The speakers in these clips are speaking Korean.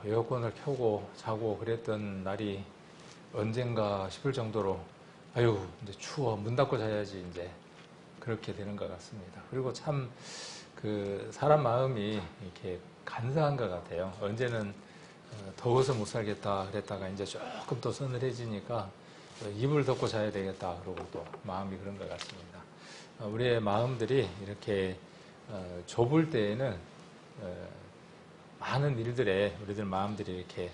에어컨을 켜고 자고 그랬던 날이 언젠가 싶을 정도로 아유 이제 추워 문 닫고 자야지 이제 그렇게 되는 것 같습니다. 그리고 참 그 사람 마음이 이렇게 간사한 것 같아요. 언제는 더워서 못 살겠다 그랬다가 이제 조금 더 서늘해지니까 이불 덮고 자야 되겠다 그러고 또 마음이 그런 것 같습니다. 우리의 마음들이 이렇게 좁을 때에는 많은 일들에 우리들 마음들이 이렇게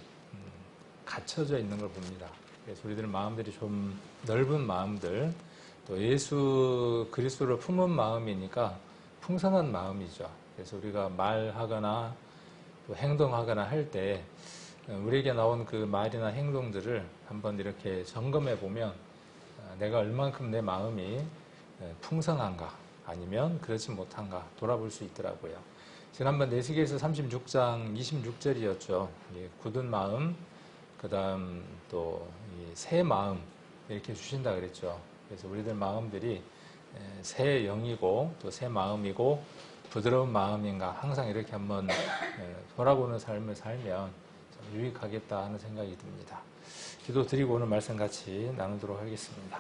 갇혀져 있는 걸 봅니다. 그래서 우리들 마음들이 좀 넓은 마음들, 또 예수 그리스도를 품은 마음이니까 풍성한 마음이죠. 그래서 우리가 말하거나 또 행동하거나 할 때 우리에게 나온 그 말이나 행동들을 한번 이렇게 점검해 보면 내가 얼만큼 내 마음이 풍성한가 아니면 그렇지 못한가 돌아볼 수 있더라고요. 지난번 내시계에서 36장 26절이었죠. 굳은 마음, 그 다음 또 새 마음 이렇게 주신다 그랬죠. 그래서 우리들 마음들이 새 영이고 또 새 마음이고 부드러운 마음인가 항상 이렇게 한번 돌아보는 삶을 살면 참 유익하겠다 하는 생각이 듭니다. 기도 드리고 오늘 말씀 같이 나누도록 하겠습니다.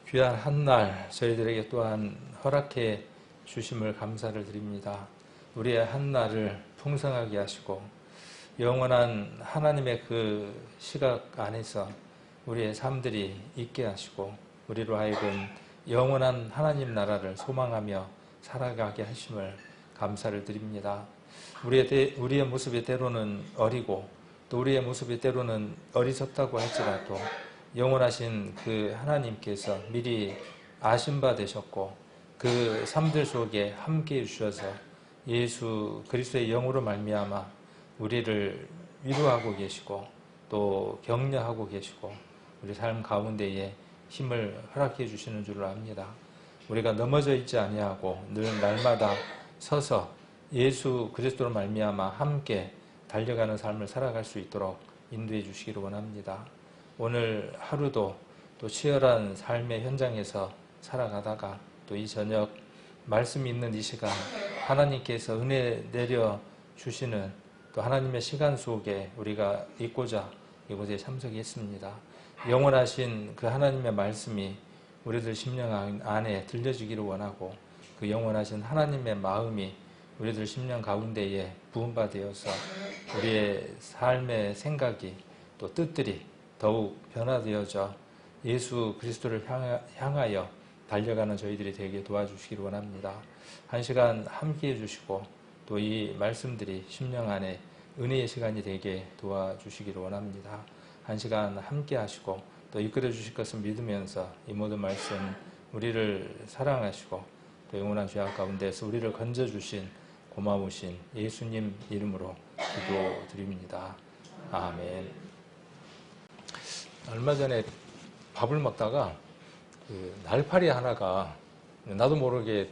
귀한 한날 저희들에게 또한 허락해 주심을 감사를 드립니다. 우리의 한날을 풍성하게 하시고 영원한 하나님의 그 시각 안에서 우리의 삶들이 있게 하시고 우리로 하여금 영원한 하나님 나라를 소망하며 살아가게 하심을 감사를 드립니다. 우리의 모습이 때로는 어리고 또 우리의 모습이 때로는 어리석다고 할지라도 영원하신 그 하나님께서 미리 아신 바 되셨고 그 삶들 속에 함께해 주셔서 예수 그리스도의 영으로 말미암아 우리를 위로하고 계시고 또 격려하고 계시고 우리 삶 가운데에 힘을 허락해 주시는 줄을 압니다. 우리가 넘어져 있지 아니하고 늘 날마다 서서 예수 그리스도로 말미암아 함께 달려가는 삶을 살아갈 수 있도록 인도해 주시기를 원합니다. 오늘 하루도 또 치열한 삶의 현장에서 살아가다가 또 이 저녁 말씀이 있는 이 시간 하나님께서 은혜 내려 주시는 또 하나님의 시간 속에 우리가 있고자 이곳에 참석했습니다. 영원하신 그 하나님의 말씀이 우리들 심령 안에 들려지기를 원하고 그 영원하신 하나님의 마음이 우리들 심령 가운데에 부은 바 되어서 우리의 삶의 생각이 또 뜻들이 더욱 변화되어져 예수 그리스도를 향하여 달려가는 저희들이 되게 도와주시기를 원합니다. 한 시간 함께해 주시고 또 이 말씀들이 심령 안에 은혜의 시간이 되게 도와주시기를 원합니다. 한 시간 함께 하시고 또 이끌어 주실 것을 믿으면서 이 모든 말씀 우리를 사랑하시고 또 영원한 죄악 가운데서 우리를 건져주신 고마우신 예수님 이름으로 기도드립니다. 아멘. 얼마 전에 밥을 먹다가 그 날파리 하나가 나도 모르게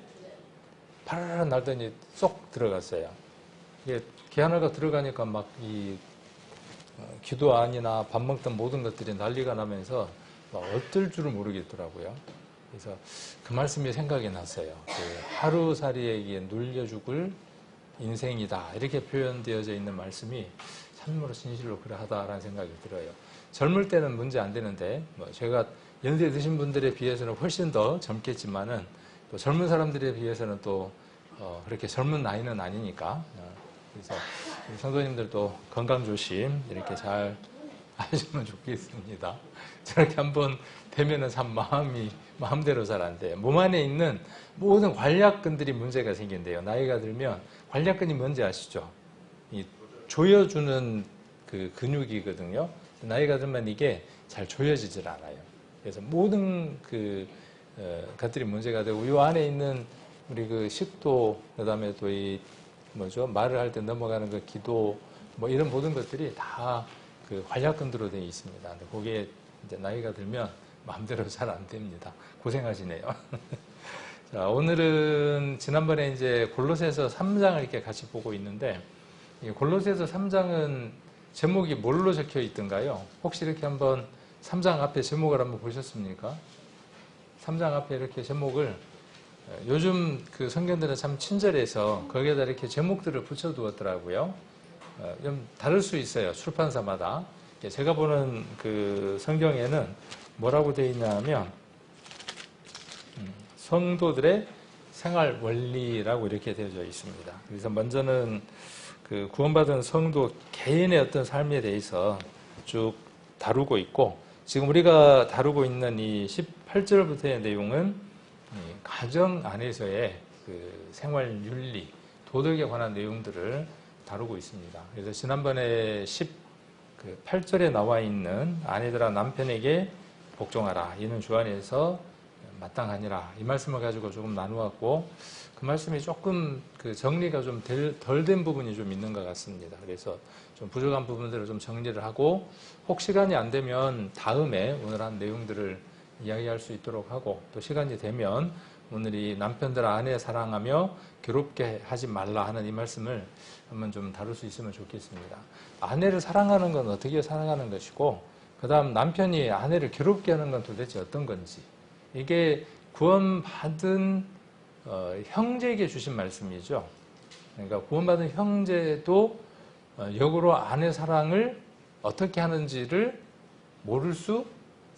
파라라 날더니 쏙 들어갔어요. 이게 개 하나가 들어가니까 막 이 기도 안이나 밥 먹던 모든 것들이 난리가 나면서 막 어떨 줄을 모르겠더라고요. 그래서 그 말씀이 생각이 났어요. 그 하루살이에게 눌려 죽을 인생이다 이렇게 표현되어져 있는 말씀이 참으로 진실로 그러하다라는 생각이 들어요. 젊을 때는 문제 안 되는데 제가 연세 드신 분들에 비해서는 훨씬 더 젊겠지만은 또 젊은 사람들에 비해서는 또 그렇게 젊은 나이는 아니니까 그래서 우리 성도님들도 건강 조심 이렇게 잘 하시면 좋겠습니다. 저렇게 한번 되면은 참 마음대로 잘 안 돼요. 몸 안에 있는 모든 관략근들이 문제가 생긴대요. 나이가 들면 관략근이 뭔지 아시죠? 이 조여주는 그 근육이거든요. 나이가 들면 이게 잘 조여지질 않아요. 그래서 모든 것들이 문제가 되고 이 안에 있는 우리 그 식도 그다음에 또 이 말을 할 때 넘어가는 그 기도 이런 모든 것들이 다 그 관략근으로 되어 있습니다. 근데 그게 이제 나이가 들면 마음대로 잘 안 됩니다. 고생하시네요. 자, 오늘은 지난번에 이제 골로새서 3장을 이렇게 같이 보고 있는데 이 골로새서 3장은 제목이 뭘로 적혀 있던가요? 혹시 이렇게 한번 3장 앞에 제목을 한번 보셨습니까? 3장 앞에 이렇게 제목을 요즘 그 성경들은 참 친절해서 거기에다 이렇게 제목들을 붙여두었더라고요. 좀 다를 수 있어요. 출판사마다. 제가 보는 그 성경에는 뭐라고 되어 있냐 하면 성도들의 생활 원리라고 이렇게 되어져 있습니다. 그래서 먼저는 그 구원받은 성도 개인의 어떤 삶에 대해서 쭉 다루고 있고, 지금 우리가 다루고 있는 이 18절부터의 내용은 가정 안에서의 그 생활 윤리, 도덕에 관한 내용들을 다루고 있습니다. 그래서 지난번에 18절에 나와 있는 아내들아 남편에게 복종하라, 이는 주 안에서 마땅하니라, 이 말씀을 가지고 조금 나누었고, 그 말씀이 조금 그 정리가 좀 덜 된 부분이 좀 있는 것 같습니다. 그래서 좀 부족한 부분들을 좀 정리를 하고, 혹 시간이 안 되면 다음에 오늘 한 내용들을 이야기할 수 있도록 하고, 또 시간이 되면 오늘 이 남편들 아내 사랑하며 괴롭게 하지 말라 하는 이 말씀을 한번 좀 다룰 수 있으면 좋겠습니다. 아내를 사랑하는 건 어떻게 사랑하는 것이고, 그 다음 남편이 아내를 괴롭게 하는 건 도대체 어떤 건지, 이게 구원받은 형제에게 주신 말씀이죠. 그러니까 구원받은 형제도 역으로 아내 사랑을 어떻게 하는지를 모를 수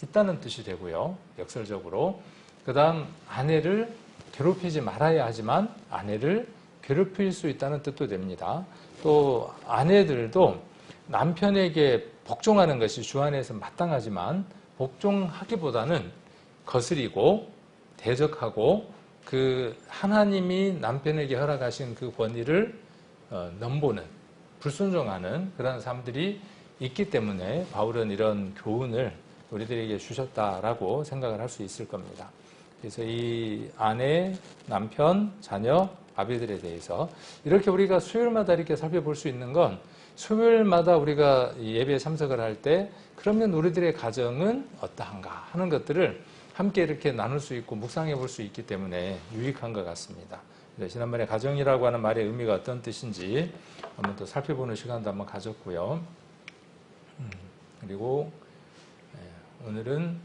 있다는 뜻이 되고요. 역설적으로. 그 다음 아내를 괴롭히지 말아야 하지만 아내를 괴롭힐 수 있다는 뜻도 됩니다. 또 아내들도 남편에게 복종하는 것이 주 안에서 마땅하지만 복종하기보다는 거스리고 대적하고 그 하나님이 남편에게 허락하신 그 권위를 넘보는, 불순종하는 그런 사람들이 있기 때문에 바울은 이런 교훈을 우리들에게 주셨다라고 생각을 할 수 있을 겁니다. 그래서 이 아내, 남편, 자녀, 아비들에 대해서 이렇게 우리가 수요일마다 이렇게 살펴볼 수 있는 건, 수요일마다 우리가 예배에 참석을 할 때 그러면 우리들의 가정은 어떠한가 하는 것들을 함께 이렇게 나눌 수 있고 묵상해 볼 수 있기 때문에 유익한 것 같습니다. 지난번에 가정이라고 하는 말의 의미가 어떤 뜻인지 한번 또 살펴보는 시간도 한번 가졌고요. 그리고 오늘은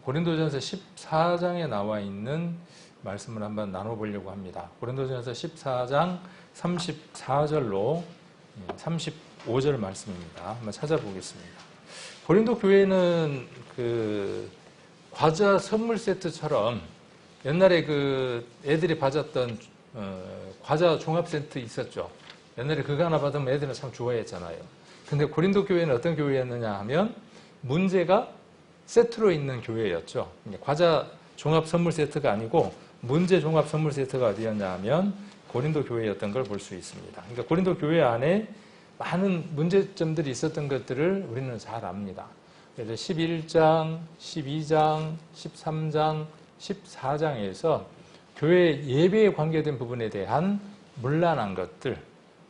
고린도전서 14장에 나와 있는 말씀을 한번 나눠보려고 합니다. 고린도전서 14장 34절로 35절 말씀입니다. 한번 찾아보겠습니다. 고린도 교회는 그 과자 선물 세트처럼 옛날에 그 애들이 받았던 과자 종합 세트 있었죠. 옛날에 그거 하나 받으면 애들은 참 좋아했잖아요. 근데 고린도 교회는 어떤 교회였느냐 하면 문제가 세트로 있는 교회였죠. 과자 종합 선물 세트가 아니고 문제 종합 선물 세트가 어디였냐 하면 고린도 교회였던 걸 볼 수 있습니다. 그러니까 고린도 교회 안에 많은 문제점들이 있었던 것들을 우리는 잘 압니다. 그래서 11장, 12장, 13장, 14장에서 교회 예배에 관계된 부분에 대한 문란한 것들,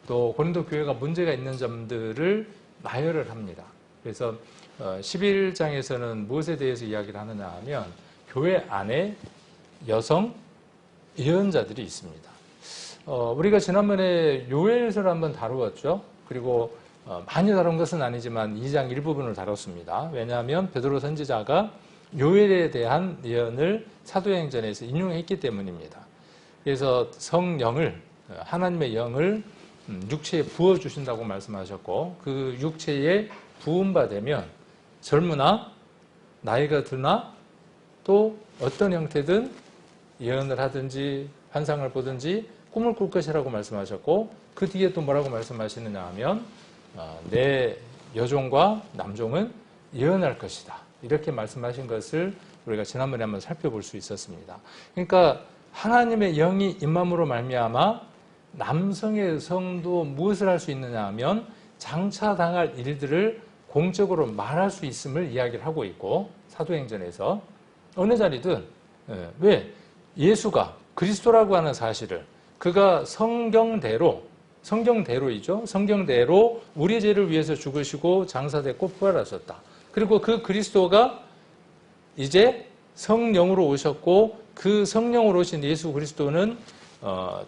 또 고린도 교회가 문제가 있는 점들을 나열을 합니다. 그래서 11장에서는 무엇에 대해서 이야기를 하느냐 하면 교회 안에 여성 예언자들이 있습니다. 우리가 지난번에 요엘서를 한번 다루었죠. 그리고 많이 다룬 것은 아니지만 2장 일부분을 다뤘습니다. 왜냐하면 베드로 선지자가 요엘에 대한 예언을 사도행전에서 인용했기 때문입니다. 그래서 성령을, 하나님의 영을 육체에 부어주신다고 말씀하셨고, 그 육체에 부음받으면 젊으나 나이가 드나 또 어떤 형태든 예언을 하든지 환상을 보든지 꿈을 꿀 것이라고 말씀하셨고, 그 뒤에 또 뭐라고 말씀하시느냐 하면 내 여종과 남종은 예언할 것이다, 이렇게 말씀하신 것을 우리가 지난번에 한번 살펴볼 수 있었습니다. 그러니까 하나님의 영이 임함으로 말미암아 남성의 여성도 무엇을 할 수 있느냐 하면 장차 당할 일들을 공적으로 말할 수 있음을 이야기를 하고 있고, 사도행전에서 어느 자리든 왜 예수가 그리스도라고 하는 사실을, 그가 성경대로이죠. 성경대로 우리 죄를 위해서 죽으시고 장사됐고 부활하셨다. 그리고 그 그리스도가 이제 성령으로 오셨고, 그 성령으로 오신 예수 그리스도는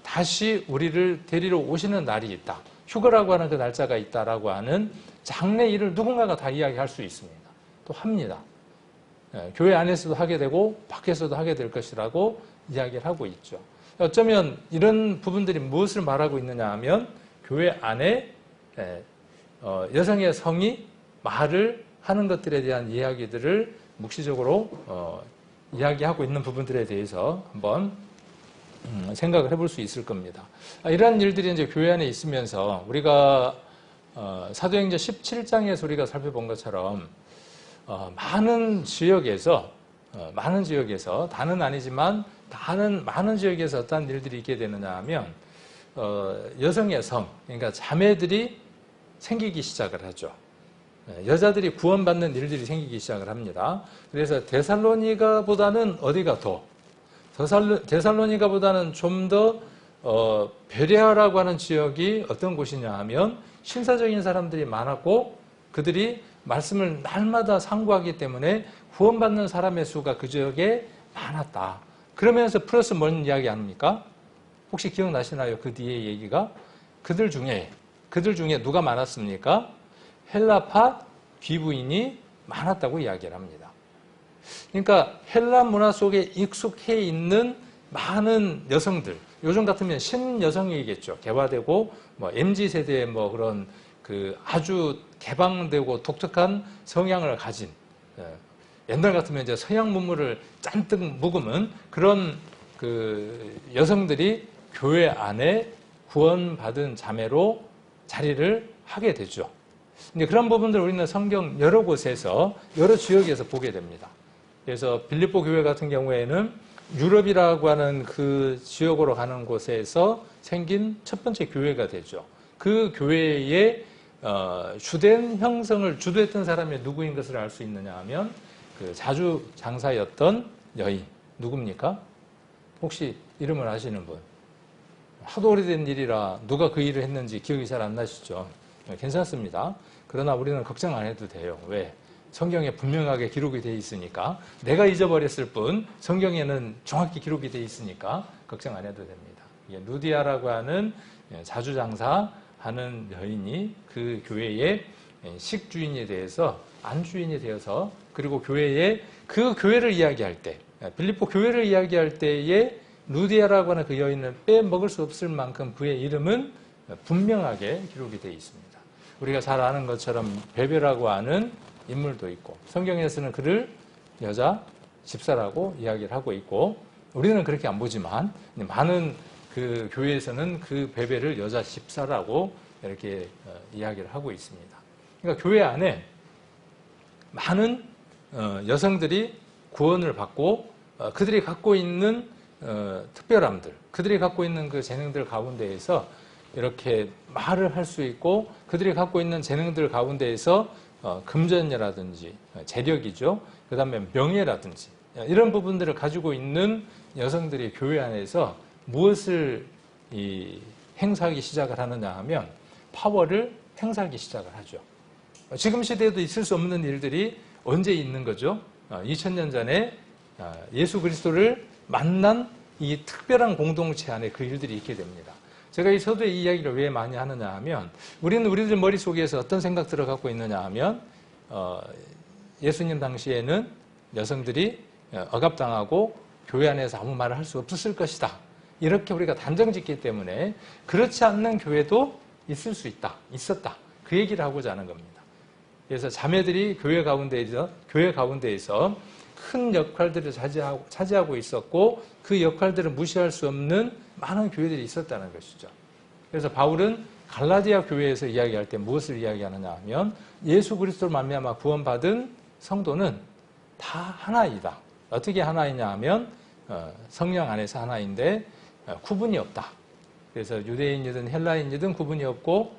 다시 우리를 데리러 오시는 날이 있다. 휴거라고 하는 그 날짜가 있다라고 하는 장래 일을 누군가가 다 이야기할 수 있습니다. 또 합니다. 교회 안에서도 하게 되고 밖에서도 하게 될 것이라고 이야기를 하고 있죠. 어쩌면 이런 부분들이 무엇을 말하고 있느냐 하면 교회 안에 여성의 성이 말을 하는 것들에 대한 이야기들을 묵시적으로 이야기하고 있는 부분들에 대해서 한번 생각을 해볼 수 있을 겁니다. 이러한 일들이 이제 교회 안에 있으면서 우리가 사도행전 17장에서 우리가 살펴본 것처럼 많은 지역에서 다는 아니지만 많은 지역에서 어떤 일들이 있게 되느냐 하면 여성의 성, 그러니까 자매들이 생기기 시작을 하죠. 여자들이 구원받는 일들이 생기기 시작을 합니다. 그래서 데살로니가보다는 어디가 더? 데살로니가보다는 좀 더 베레아라고 하는 지역이 어떤 곳이냐 하면 신사적인 사람들이 많았고 그들이 말씀을 날마다 상고하기 때문에 구원받는 사람의 수가 그 지역에 많았다. 그러면서 플러스 뭔 이야기 합니까? 혹시 기억나시나요? 그 뒤에 얘기가? 그들 중에 누가 많았습니까? 헬라파 귀부인이 많았다고 이야기를 합니다. 그러니까 헬라 문화 속에 익숙해 있는 많은 여성들, 요즘 같으면 신여성이겠죠. 개화되고 MZ세대의 그런 아주 개방되고 독특한 성향을 가진, 옛날 같으면 이제 서양 문물을 잔뜩 묵으면 그런 여성들이 교회 안에 구원받은 자매로 자리를 하게 되죠. 근데 그런 부분들을 우리는 성경 여러 곳에서, 여러 지역에서 보게 됩니다. 그래서 빌립보 교회 같은 경우에는 유럽이라고 하는 그 지역으로 가는 곳에서 생긴 첫 번째 교회가 되죠. 그 교회의 주된 형성을 주도했던 사람이 누구인 것을 알 수 있느냐 하면 그 자주 장사였던 여인, 누굽니까? 혹시 이름을 아시는 분? 하도 오래된 일이라 누가 그 일을 했는지 기억이 잘 안 나시죠? 괜찮습니다. 그러나 우리는 걱정 안 해도 돼요. 왜? 성경에 분명하게 기록이 되어 있으니까. 내가 잊어버렸을 뿐 성경에는 정확히 기록이 되어 있으니까 걱정 안 해도 됩니다. 누디아라고 하는 자주 장사하는 여인이 그 교회의 식주인이 되어서 안주인이 되어서, 그리고 교회에 그 교회를 이야기할 때, 빌립보 교회를 이야기할 때에 루디아라고 하는 그 여인은 빼먹을 수 없을 만큼 그의 이름은 분명하게 기록이 되어 있습니다. 우리가 잘 아는 것처럼 베베라고 하는 인물도 있고, 성경에서는 그를 여자 집사라고 이야기를 하고 있고, 우리는 그렇게 안 보지만 많은 그 교회에서는 그 베베를 여자 집사라고 이렇게 이야기를 하고 있습니다. 그러니까 교회 안에 많은 여성들이 구원을 받고 그들이 갖고 있는 특별함들, 그들이 갖고 있는 그 재능들 가운데에서 이렇게 말을 할 수 있고, 그들이 갖고 있는 재능들 가운데에서 금전이라든지 재력이죠. 그 다음에 명예라든지 이런 부분들을 가지고 있는 여성들이 교회 안에서 무엇을 행사하기 시작을 하느냐 하면 파워를 행사하기 시작을 하죠. 지금 시대에도 있을 수 없는 일들이 언제 있는 거죠? 2000년 전에 예수 그리스도를 만난 이 특별한 공동체 안에 그 일들이 있게 됩니다. 제가 이 서두에 이 이야기를 왜 많이 하느냐 하면, 우리는 우리들 머릿속에서 어떤 생각들을 갖고 있느냐 하면 예수님 당시에는 여성들이 억압당하고 교회 안에서 아무 말을 할 수 없었을 것이다. 이렇게 우리가 단정짓기 때문에 그렇지 않는 교회도 있을 수 있었다. 그 얘기를 하고자 하는 겁니다. 그래서 자매들이 교회 가운데에서 큰 역할들을 차지하고 있었고, 그 역할들을 무시할 수 없는 많은 교회들이 있었다는 것이죠. 그래서 바울은 갈라디아 교회에서 이야기할 때 무엇을 이야기하느냐 하면, 예수 그리스도로 말미암아 구원받은 성도는 다 하나이다. 어떻게 하나이냐 하면 성령 안에서 하나인데 구분이 없다. 그래서 유대인이든 헬라인이든 구분이 없고,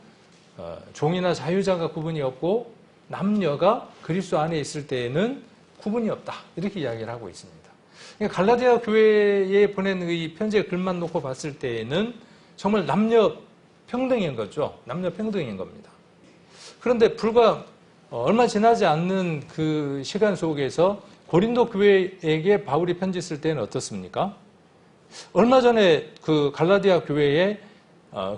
종이나 자유자가 구분이 없고, 남녀가 그리스도 안에 있을 때에는 구분이 없다. 이렇게 이야기를 하고 있습니다. 그러니까 갈라디아 교회에 보낸 이 편지의 글만 놓고 봤을 때에는 정말 남녀 평등인 거죠. 남녀 평등인 겁니다. 그런데 불과 얼마 지나지 않는 그 시간 속에서 고린도 교회에게 바울이 편지 쓸 때는 어떻습니까? 얼마 전에 그 갈라디아 교회에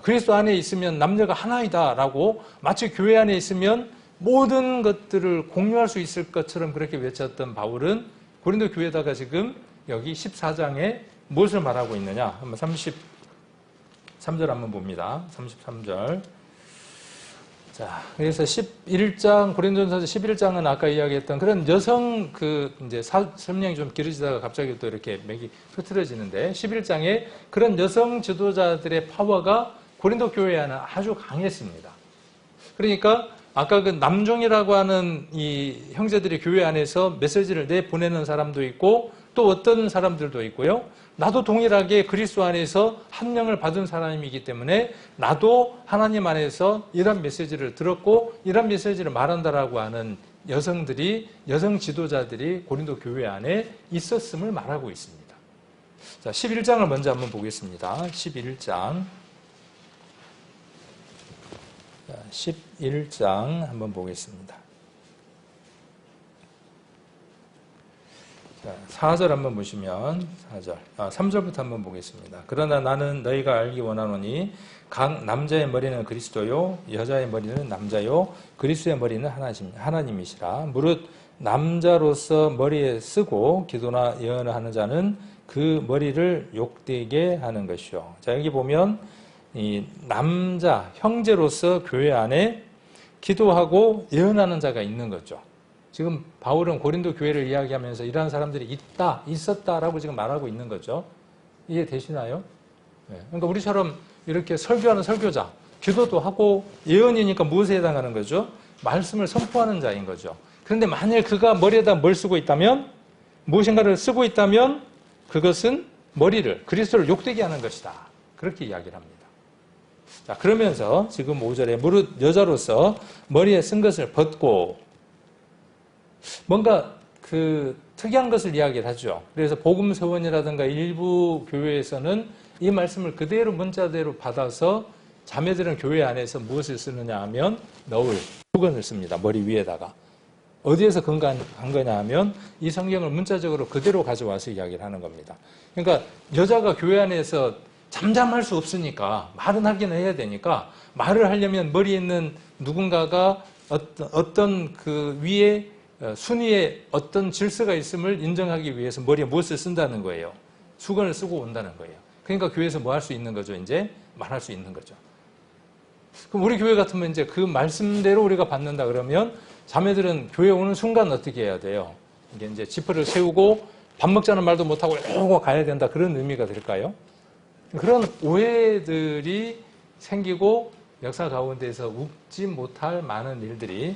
그리스도 안에 있으면 남녀가 하나이다라고, 마치 교회 안에 있으면 모든 것들을 공유할 수 있을 것처럼 그렇게 외쳤던 바울은 고린도 교회에다가 지금 여기 14장에 무엇을 말하고 있느냐? 한번 33절 한번 봅니다. 33절. 자, 그래서 11장, 고린도전서 11장은 아까 이야기했던 그런 여성 이제 설명이 좀 길어지다가 갑자기 또 이렇게 맥이 흐트러지는데 11장에 그런 여성 지도자들의 파워가 고린도 교회 안에 아주 강했습니다. 그러니까 아까 그 남종이라고 하는 이 형제들이 교회 안에서 메시지를 내보내는 사람도 있고 또 어떤 사람들도 있고요. 나도 동일하게 그리스도 안에서 한명을 받은 사람이기 때문에 나도 하나님 안에서 이런 메시지를 들었고 이런 메시지를 말한다라고 하는 여성들이, 여성 지도자들이 고린도 교회 안에 있었음을 말하고 있습니다. 자, 11장을 먼저 한번 보겠습니다. 11장. 11장 한번 보겠습니다. 자, 4절 한번 보시면 4절, 3절부터 한번 보겠습니다. 그러나 나는 너희가 알기 원하노니 각 남자의 머리는 그리스도요 여자의 머리는 남자요 그리스도의 머리는 하나님이시라. 무릇 남자로서 머리에 쓰고 기도나 예언을 하는 자는 그 머리를 욕되게 하는 것이요. 자, 여기 보면 이 남자 형제로서 교회 안에 기도하고 예언하는 자가 있는 거죠. 지금 바울은 고린도 교회를 이야기하면서 이러한 사람들이 있다, 있었다라고 지금 말하고 있는 거죠. 이해되시나요? 네. 그러니까 우리처럼 이렇게 설교하는 설교자, 기도도 하고 예언이니까 무엇에 해당하는 거죠? 말씀을 선포하는 자인 거죠. 그런데 만일 그가 머리에다 뭘 쓰고 있다면, 무엇인가를 쓰고 있다면 그것은 머리를, 그리스도를 욕되게 하는 것이다. 그렇게 이야기를 합니다. 자, 그러면서 지금 5절에 무릇 여자로서 머리에 쓴 것을 벗고 뭔가 그 특이한 것을 이야기를 하죠. 그래서 복음서원이라든가 일부 교회에서는 이 말씀을 그대로 문자대로 받아서 자매들은 교회 안에서 무엇을 쓰느냐 하면 너울, 수건을 씁니다. 머리 위에다가. 어디에서 근거한 거냐 하면 이 성경을 문자적으로 그대로 가져와서 이야기를 하는 겁니다. 그러니까 여자가 교회 안에서 잠잠할 수 없으니까 말은 하기는 해야 되니까 말을 하려면 머리에 있는 누군가가 어떤 그 위에 순위에 어떤 질서가 있음을 인정하기 위해서 머리에 무엇을 쓴다는 거예요. 수건을 쓰고 온다는 거예요. 그러니까 교회에서 뭐 할 수 있는 거죠? 이제 말할 수 있는 거죠. 그럼 우리 교회 같으면 이제 그 말씀대로 우리가 받는다 그러면 자매들은 교회 오는 순간 어떻게 해야 돼요? 이게 이제 지퍼를 세우고 밥 먹자는 말도 못하고 이러고 가야 된다 그런 의미가 될까요? 그런 오해들이 생기고 역사 가운데에서 웃지 못할 많은 일들이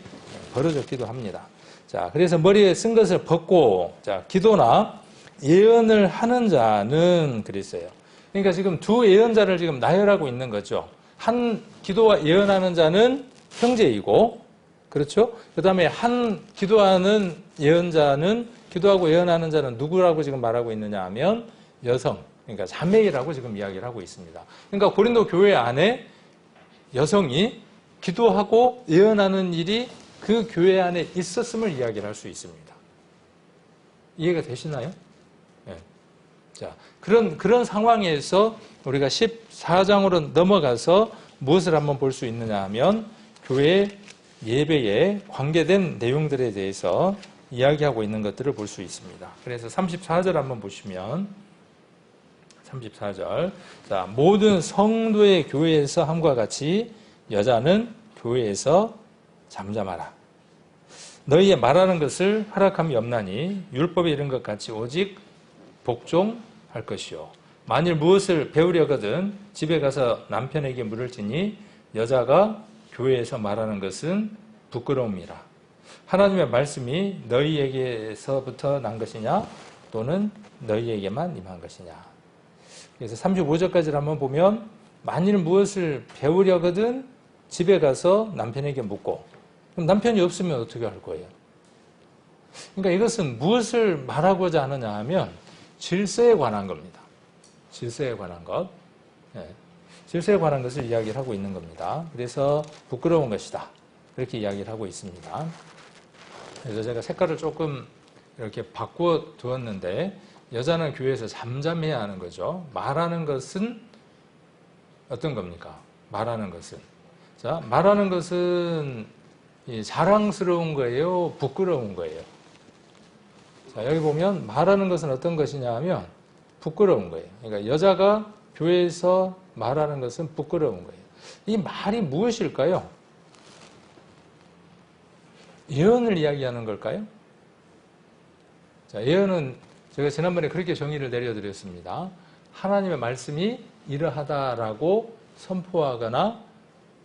벌어졌기도 합니다. 자, 그래서 머리에 쓴 것을 벗고, 자, 기도나 예언을 하는 자는 그랬어요. 그러니까 지금 두 예언자를 지금 나열하고 있는 거죠. 한 기도와 예언하는 자는 형제이고, 그렇죠? 그 다음에 한 기도하는 예언자는, 기도하고 예언하는 자는 누구라고 지금 말하고 있느냐 하면 여성, 그러니까 자매라고 지금 이야기를 하고 있습니다. 그러니까 고린도 교회 안에 여성이 기도하고 예언하는 일이 그 교회 안에 있었음을 이야기를 할 수 있습니다. 이해가 되시나요? 네. 자, 그런 상황에서 우리가 14장으로 넘어가서 무엇을 한번 볼 수 있느냐 하면 교회 예배에 관계된 내용들에 대해서 이야기하고 있는 것들을 볼 수 있습니다. 그래서 34절 한번 보시면 34절. 자, 모든 성도의 교회에서 함과 같이 여자는 교회에서 잠잠하라. 너희의 말하는 것을 허락함이 없나니 율법에 이른 것 같이 오직 복종할 것이요. 만일 무엇을 배우려거든 집에 가서 남편에게 물을 지니 여자가 교회에서 말하는 것은 부끄러움이라. 하나님의 말씀이 너희에게서부터 난 것이냐 또는 너희에게만 임한 것이냐. 그래서 35절까지를 한번 보면 만일 무엇을 배우려거든 집에 가서 남편에게 묻고, 그럼 남편이 없으면 어떻게 할 거예요? 그러니까 이것은 무엇을 말하고자 하느냐 하면 질서에 관한 겁니다. 질서에 관한 것. 네. 질서에 관한 것을 이야기를 하고 있는 겁니다. 그래서 부끄러운 것이다. 그렇게 이야기를 하고 있습니다. 그래서 제가 색깔을 조금 이렇게 바꾸어 두었는데 여자는 교회에서 잠잠해야 하는 거죠. 말하는 것은 어떤 겁니까? 말하는 것은. 자, 말하는 것은 자랑스러운 거예요? 부끄러운 거예요? 자, 여기 보면 말하는 것은 어떤 것이냐 하면 부끄러운 거예요. 그러니까 여자가 교회에서 말하는 것은 부끄러운 거예요. 이 말이 무엇일까요? 예언을 이야기하는 걸까요? 자, 예언은 제가 지난번에 그렇게 정의를 내려드렸습니다. 하나님의 말씀이 이러하다라고 선포하거나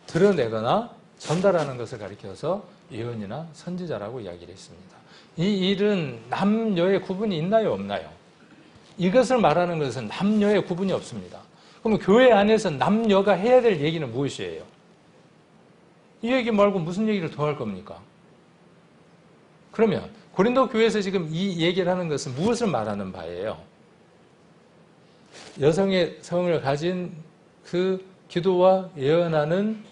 드러내거나 전달하는 것을 가리켜서 예언이나 선지자라고 이야기를 했습니다. 이 일은 남녀의 구분이 있나요, 없나요? 이것을 말하는 것은 남녀의 구분이 없습니다. 그럼 교회 안에서 남녀가 해야 될 얘기는 무엇이에요? 이 얘기 말고 무슨 얘기를 더 할 겁니까? 그러면 고린도 교회에서 지금 이 얘기를 하는 것은 무엇을 말하는 바예요? 여성의 성을 가진 그 기도와 예언하는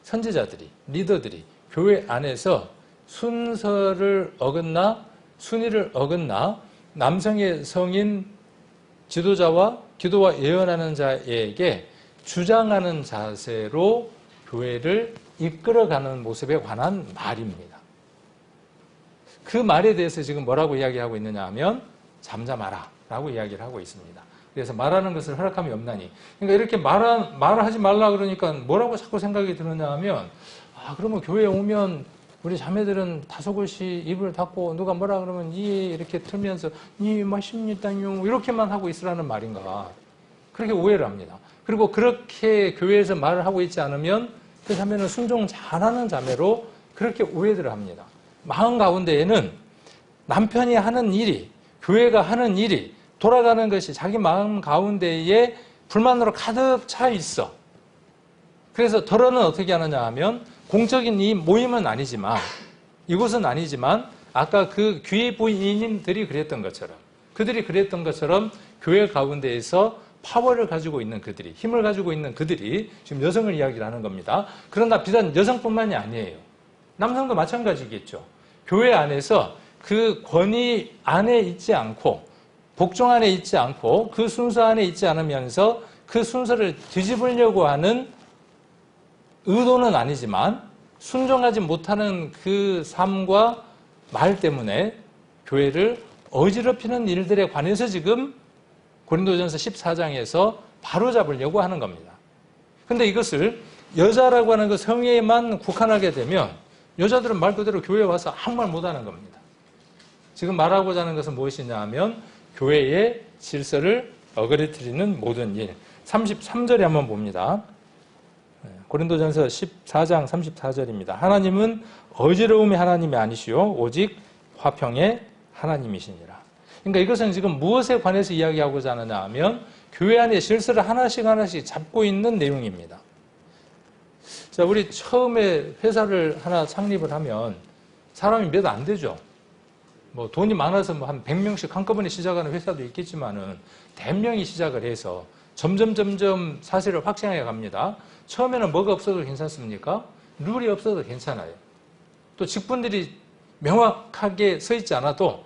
선지자들이, 리더들이 교회 안에서 순서를 어긋나 순위를 어긋나 남성의 성인 지도자와 기도와 예언하는 자에게 주장하는 자세로 교회를 이끌어가는 모습에 관한 말입니다. 그 말에 대해서 지금 뭐라고 이야기하고 있느냐 하면 잠잠하라 라고 이야기를 하고 있습니다. 그래서 말하는 것을 허락함이 없나니, 그러니까 이렇게 말하지 말라 그러니까 뭐라고 자꾸 생각이 드느냐 하면, 그러면 교회에 오면 우리 자매들은 다소곳이 입을 닫고 누가 뭐라 그러면 이렇게 틀면서 마십니다요 이렇게만 하고 있으라는 말인가, 그렇게 오해를 합니다. 그리고 그렇게 교회에서 말을 하고 있지 않으면 그 자매는 순종 잘하는 자매로 그렇게 오해들을 합니다. 마음 가운데에는 남편이 하는 일이, 교회가 하는 일이 돌아가는 것이 자기 마음 가운데에 불만으로 가득 차 있어. 그래서 덜어는 어떻게 하느냐 하면, 공적인 이 모임은 아니지만, 이곳은 아니지만 아까 그 귀의 부인님들이 그랬던 것처럼, 그들이 그랬던 것처럼 교회 가운데에서 파워를 가지고 있는 그들이, 힘을 가지고 있는 그들이 지금 여성을 이야기를 하는 겁니다. 그러나 비단 여성뿐만이 아니에요. 남성도 마찬가지겠죠. 교회 안에서 그 권위 안에 있지 않고, 복종 안에 있지 않고, 그 순서 안에 있지 않으면서 그 순서를 뒤집으려고 하는 의도는 아니지만 순종하지 못하는 그 삶과 말 때문에 교회를 어지럽히는 일들에 관해서 지금 고린도전서 14장에서 바로잡으려고 하는 겁니다. 그런데 이것을 여자라고 하는 그 성에만 국한하게 되면 여자들은 말 그대로 교회에 와서 아무 말 못하는 겁니다. 지금 말하고자 하는 것은 무엇이냐 하면 교회의 질서를 어그러뜨리는 모든 일. 33절에 한번 봅니다. 고린도전서 14장 34절입니다. 하나님은 어지러움의 하나님이 아니시오 오직 화평의 하나님이시니라. 그러니까 이것은 지금 무엇에 관해서 이야기하고자 하느냐 하면 교회 안에 질서를 하나씩 잡고 있는 내용입니다. 자, 우리 처음에 회사를 하나 창립을 하면 사람이 몇 안 되죠. 뭐 돈이 많아서 뭐 한 100명씩 한꺼번에 시작하는 회사도 있겠지만은 대명이 시작을 해서 점점 사실을 확장해 갑니다. 처음에는 뭐가 없어도 괜찮습니까? 룰이 없어도 괜찮아요. 또 직분들이 명확하게 서 있지 않아도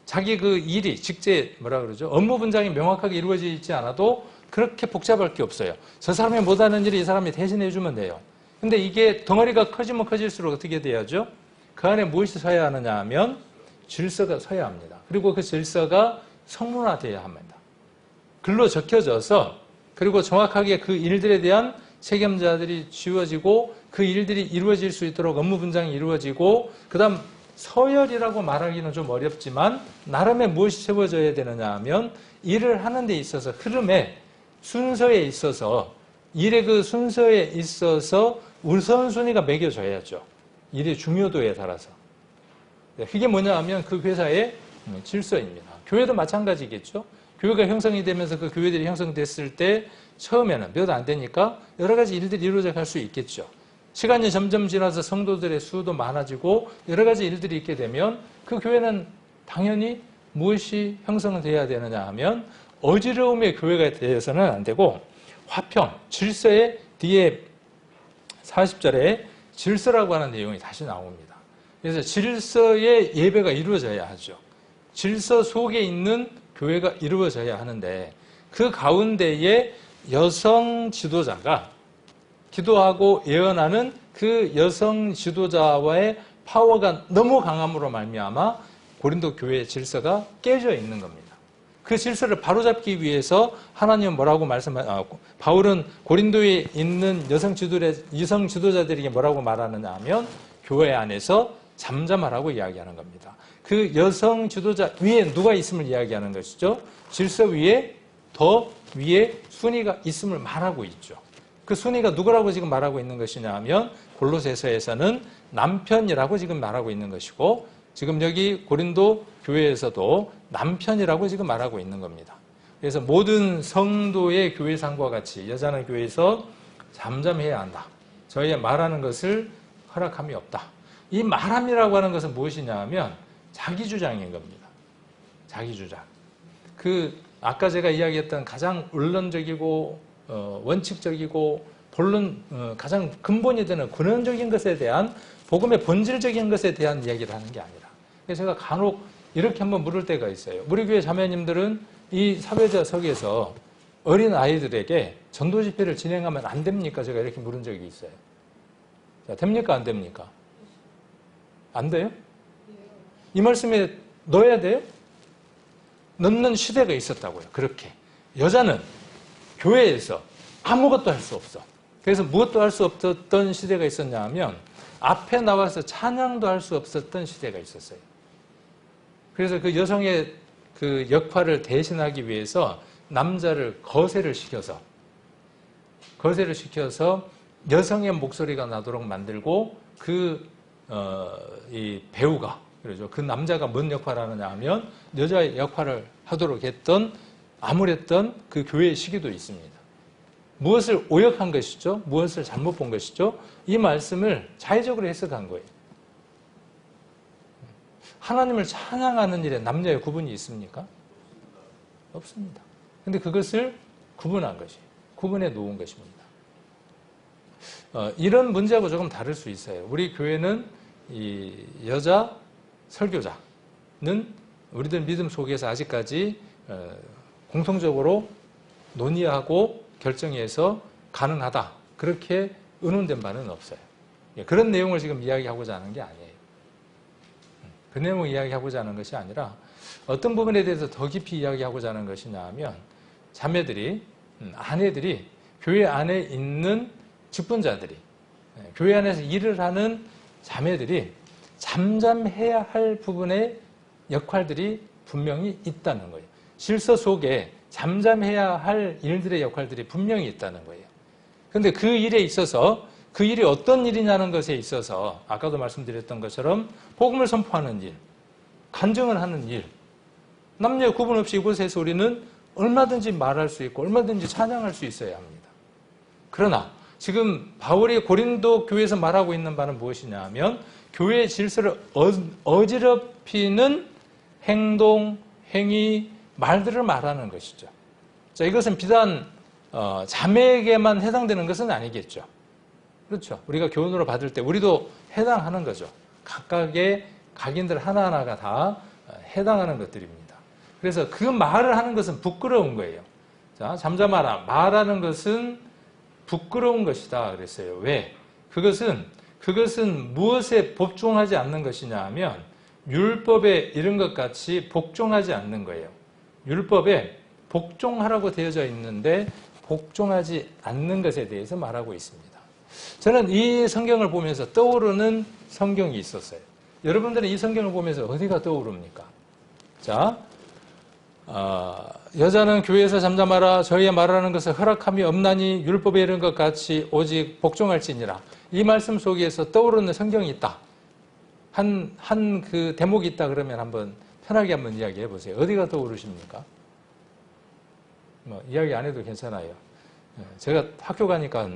자기 그 일이 직제 업무 분장이 명확하게 이루어져 있지 않아도 그렇게 복잡할 게 없어요. 저 사람이 못하는 일을 이 사람이 대신해 주면 돼요. 근데 이게 덩어리가 커지면 커질수록 어떻게 돼야죠? 그 안에 무엇이 서야 하느냐 하면 질서가 서야 합니다. 그리고 그 질서가 성문화되어야 합니다. 글로 적혀져서, 그리고 정확하게 그 일들에 대한 책임자들이 지워지고 그 일들이 이루어질 수 있도록 업무 분장이 이루어지고, 그 다음 서열이라고 말하기는 좀 어렵지만 나름의 무엇이 세워져야 되느냐 하면 일을 하는 데 있어서 흐름에 순서에 있어서, 일의 그 순서에 있어서 우선순위가 매겨져야죠. 일의 중요도에 따라서. 그게 뭐냐 하면 그 회사의 질서입니다. 교회도 마찬가지겠죠. 교회가 형성이 되면서 그 교회들이 형성됐을 때 처음에는 몇 안 되니까 여러 가지 일들이 이루어져 갈 수 있겠죠. 시간이 점점 지나서 성도들의 수도 많아지고 여러 가지 일들이 있게 되면 그 교회는 당연히 무엇이 형성돼야 되느냐 하면 어지러움의 교회가 되어서는 안 되고 화평, 질서의 뒤에 40절에 질서라고 하는 내용이 다시 나옵니다. 그래서 질서의 예배가 이루어져야 하죠. 질서 속에 있는 교회가 이루어져야 하는데 그 가운데에 여성 지도자가 기도하고 예언하는 그 여성 지도자와의 파워가 너무 강함으로 말미암아 고린도 교회의 질서가 깨져 있는 겁니다. 그 질서를 바로잡기 위해서 하나님은 뭐라고 바울은 고린도에 있는 여성 지도자들에게 뭐라고 말하느냐 하면 교회 안에서 잠잠하라고 이야기하는 겁니다. 그 여성 지도자 위에 누가 있음을 이야기하는 것이죠. 질서 위에 더 위에 순위가 있음을 말하고 있죠. 그 순위가 누구라고 지금 말하고 있는 것이냐 하면 골로새서에서는 남편이라고 지금 말하고 있는 것이고 지금 여기 고린도 교회에서도 남편이라고 지금 말하고 있는 겁니다. 그래서 모든 성도의 교회상과 같이 여자는 교회에서 잠잠해야 한다. 저희의 말하는 것을 허락함이 없다. 이 말함이라고 하는 것은 무엇이냐 하면 자기 주장인 겁니다. 자기 주장. 아까 제가 이야기했던 가장 원론적이고 원칙적이고 본론 가장 근본이 되는 근원적인 것에 대한 복음의 본질적인 것에 대한 이야기를 하는 게 아니라 그래서 제가 간혹 이렇게 한번 물을 때가 있어요. 우리 교회 자매님들은 이 사회자석에서 어린 아이들에게 전도 집회를 진행하면 안 됩니까? 제가 이렇게 물은 적이 있어요. 자, 됩니까? 안 됩니까? 안 돼요? 이 말씀에 넣어야 돼요? 넣는 시대가 있었다고요. 그렇게. 여자는 교회에서 아무것도 할 수 없어. 그래서 무엇도 할 수 없었던 시대가 있었냐 하면 앞에 나와서 찬양도 할 수 없었던 시대가 있었어요. 그래서 그 여성의 그 역할을 대신하기 위해서 남자를 거세를 시켜서 여성의 목소리가 나도록 만들고 이 배우가 그러죠. 그 남자가 뭔 역할을 하느냐 하면 여자의 역할을 하도록 했던 암울했던 그 교회의 시기도 있습니다. 무엇을 오역한 것이죠? 무엇을 잘못 본 것이죠? 이 말씀을 자의적으로 해석한 거예요. 하나님을 찬양하는 일에 남녀의 구분이 있습니까? 없습니다. 근데 그것을 구분한 것이에요. 구분해 놓은 것입니다. 이런 문제하고 조금 다를 수 있어요. 우리 교회는 이 여자 설교자는 우리들 믿음 속에서 아직까지 공통적으로 논의하고 결정해서 가능하다. 그렇게 의논된 바는 없어요. 그런 내용을 지금 이야기하고자 하는 게 아니에요. 그 내용을 이야기하고자 하는 것이 아니라 어떤 부분에 대해서 더 깊이 이야기하고자 하는 것이냐 하면 자매들이, 아내들이 교회 안에 있는 직분자들이, 교회 안에서 일을 하는 자매들이 잠잠해야 할 부분의 역할들이 분명히 있다는 거예요. 질서 속에 잠잠해야 할 일들의 역할들이 분명히 있다는 거예요. 그런데 그 일에 있어서 그 일이 어떤 일이냐는 것에 있어서 아까도 말씀드렸던 것처럼 복음을 선포하는 일, 간증을 하는 일, 남녀 구분 없이 이곳에서 우리는 얼마든지 말할 수 있고 얼마든지 찬양할 수 있어야 합니다. 그러나 지금 바울이 고린도 교회에서 말하고 있는 바는 무엇이냐 하면 교회의 질서를 어지럽히는 행동, 행위, 말들을 말하는 것이죠. 자, 이것은 비단 자매에게만 해당되는 것은 아니겠죠. 그렇죠. 우리가 교훈으로 받을 때 우리도 해당하는 거죠. 각각의 각인들 하나하나가 다 해당하는 것들입니다. 그래서 그 말을 하는 것은 부끄러운 거예요. 자, 잠잠하라. 말하는 것은 부끄러운 것이다. 그랬어요. 왜? 그것은 무엇에 복종하지 않는 것이냐 하면 율법에 이런 것 같이 복종하지 않는 거예요. 율법에 복종하라고 되어져 있는데 복종하지 않는 것에 대해서 말하고 있습니다. 저는 이 성경을 보면서 떠오르는 성경이 있었어요. 여러분들은 이 성경을 보면서 어디가 떠오릅니까? 자, 여자는 교회에서 잠잠하라. 저희의 말하는 것을 허락함이 없나니 율법에 이른 것 같이 오직 복종할지니라. 이 말씀 속에서 떠오르는 성경이 있다. 그 대목이 있다 그러면 한번 편하게 한번 이야기해 보세요. 어디가 떠오르십니까? 이야기 안 해도 괜찮아요. 제가 학교 가니까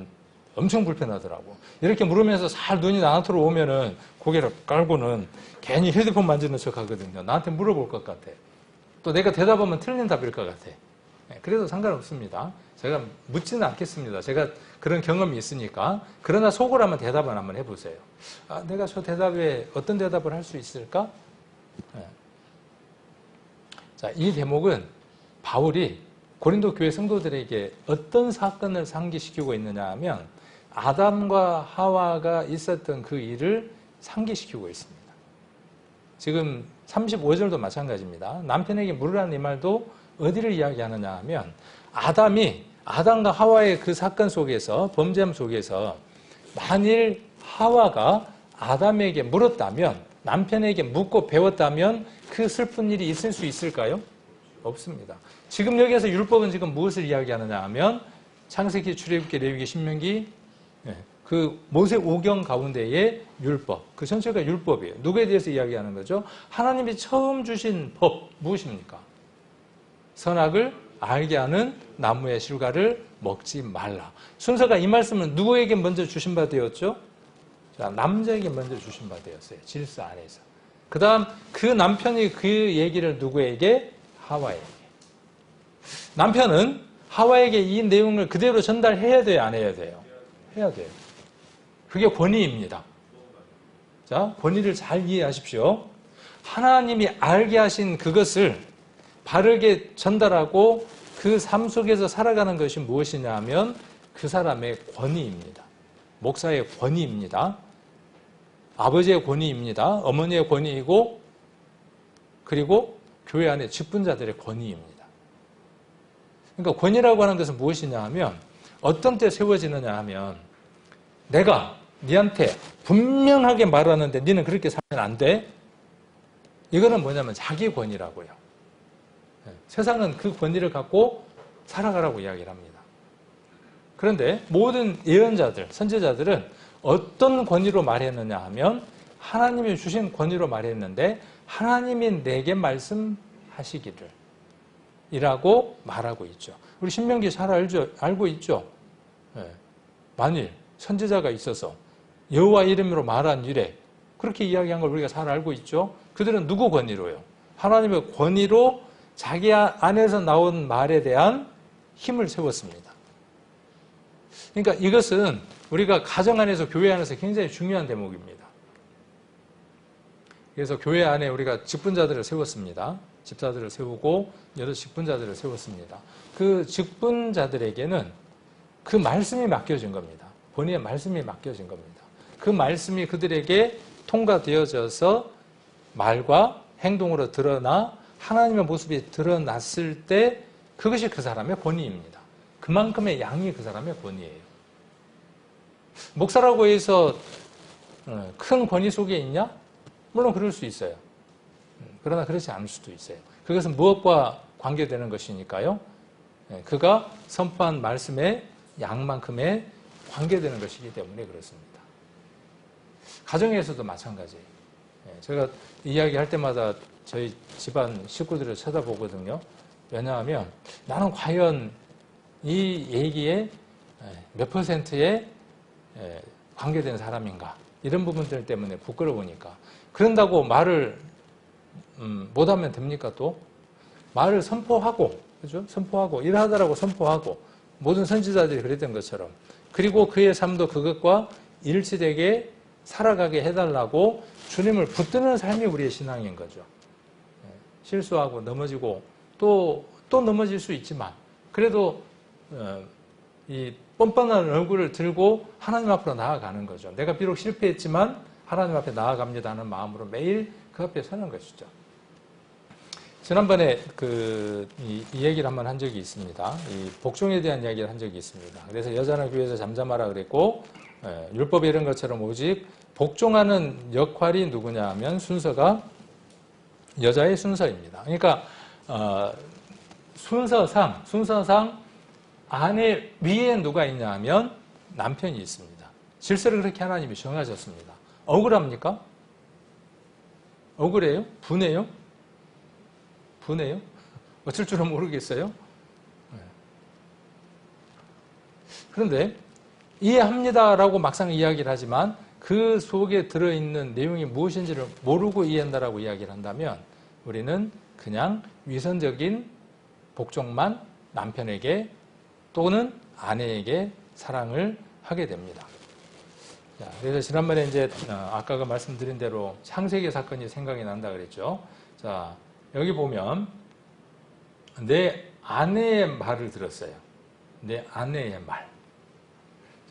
엄청 불편하더라고. 이렇게 물으면서 살 눈이 나한테로 오면은 고개를 깔고는 괜히 휴대폰 만지는 척 하거든요. 나한테 물어볼 것 같아. 또 내가 대답하면 틀린 답일 것 같아. 그래도 상관없습니다. 제가 묻지는 않겠습니다. 제가 그런 경험이 있으니까. 그러나 속으로 한번 대답을 한번 해보세요. 내가 저 대답에 어떤 대답을 할 수 있을까? 자, 이 대목은 바울이 고린도 교회 성도들에게 어떤 사건을 상기시키고 있느냐 하면 아담과 하와가 있었던 그 일을 상기시키고 있습니다. 지금 35절도 마찬가지입니다. 남편에게 물으라는 이 말도 어디를 이야기하느냐 하면 아담과 하와의 그 사건 속에서, 범죄함 속에서 만일 하와가 아담에게 물었다면, 남편에게 묻고 배웠다면 그 슬픈 일이 있을 수 있을까요? 없습니다. 지금 여기에서 율법은 지금 무엇을 이야기하느냐 하면 창세기, 출애굽기, 레위기, 신명기, 그 모세 오경 가운데의 율법, 그 전체가 율법이에요. 누구에 대해서 이야기하는 거죠? 하나님이 처음 주신 법 무엇입니까? 선악을 알게 하는 나무의 실과를 먹지 말라. 순서가 이 말씀은 누구에게 먼저 주신 바 되었죠? 자, 남자에게 먼저 주신 바 되었어요. 질서 안에서. 그 다음 그 남편이 그 얘기를 누구에게? 하와에게. 남편은 하와에게 이 내용을 그대로 전달해야 돼요? 안 해야 돼요? 해야 돼요. 그게 권위입니다. 자, 권위를 잘 이해하십시오. 하나님이 알게 하신 그것을 바르게 전달하고 그 삶 속에서 살아가는 것이 무엇이냐 하면 그 사람의 권위입니다. 목사의 권위입니다. 아버지의 권위입니다. 어머니의 권위이고, 그리고 교회 안에 직분자들의 권위입니다. 그러니까 권위라고 하는 것은 무엇이냐 하면 어떤 때 세워지느냐 하면 내가 니한테 분명하게 말하는데 니는 그렇게 살면 안 돼. 이거는 뭐냐면 자기 권위라고요. 세상은 그 권위를 갖고 살아가라고 이야기를 합니다. 그런데 모든 예언자들, 선지자들은 어떤 권위로 말했느냐 하면 하나님이 주신 권위로 말했는데 하나님이 내게 말씀하시기를 이라고 말하고 있죠. 우리 신명기 잘 알고 있죠. 만일 선지자가 있어서 여호와 이름으로 말한 이래, 그렇게 이야기한 걸 우리가 잘 알고 있죠. 그들은 누구 권위로요? 하나님의 권위로 자기 안에서 나온 말에 대한 힘을 세웠습니다. 그러니까 이것은 우리가 가정 안에서, 교회 안에서 굉장히 중요한 대목입니다. 그래서 교회 안에 우리가 직분자들을 세웠습니다. 집사들을 세우고 여러 직분자들을 세웠습니다. 그 직분자들에게는 그 말씀이 맡겨진 겁니다. 본인의 말씀이 맡겨진 겁니다. 그 말씀이 그들에게 통과되어져서 말과 행동으로 드러나 하나님의 모습이 드러났을 때 그것이 그 사람의 권위입니다. 그만큼의 양이 그 사람의 권위예요. 목사라고 해서 큰 권위 속에 있냐? 물론 그럴 수 있어요. 그러나 그렇지 않을 수도 있어요. 그것은 무엇과 관계되는 것이니까요. 그가 선포한 말씀의 양만큼의 관계되는 것이기 때문에 그렇습니다. 가정에서도 마찬가지예요. 제가 이야기할 때마다 저희 집안 식구들을 쳐다보거든요. 왜냐하면 나는 과연 이 얘기에 몇 %의 관계된 사람인가, 이런 부분들 때문에 부끄러우니까. 그런다고 말을 못하면 됩니까? 또 말을 선포하고, 그죠? 선포하고 일하더라고 선포하고, 모든 선지자들이 그랬던 것처럼, 그리고 그의 삶도 그것과 일치되게 살아가게 해달라고 주님을 붙드는 삶이 우리의 신앙인 거죠. 실수하고 넘어지고 또 넘어질 수 있지만 그래도 이 뻔뻔한 얼굴을 들고 하나님 앞으로 나아가는 거죠. 내가 비록 실패했지만 하나님 앞에 나아갑니다 하는 마음으로 매일 그 앞에 서는 것이죠. 지난번에 이 얘기를 한번 한 적이 있습니다. 이 복종에 대한 이야기를 한 적이 있습니다. 그래서 여자는 교회에서 잠잠하라 그랬고, 율법에 이런 것처럼 오직 복종하는 역할이 누구냐 하면 순서가 여자의 순서입니다. 그러니까 순서상 아내 위에 누가 있냐 하면 남편이 있습니다. 질서를 그렇게 하나님이 정하셨습니다. 억울합니까? 억울해요? 분해요? 분해요? 어쩔 줄은 모르겠어요. 그런데 이해합니다라고 막상 이야기를 하지만 그 속에 들어있는 내용이 무엇인지를 모르고 이해한다라고 이야기를 한다면 우리는 그냥 위선적인 복종만 남편에게 또는 아내에게 사랑을 하게 됩니다. 그래서 지난번에 이제 아까 말씀드린 대로 창세기 사건이 생각이 난다 그랬죠. 자, 여기 보면 내 아내의 말을 들었어요. 내 아내의 말.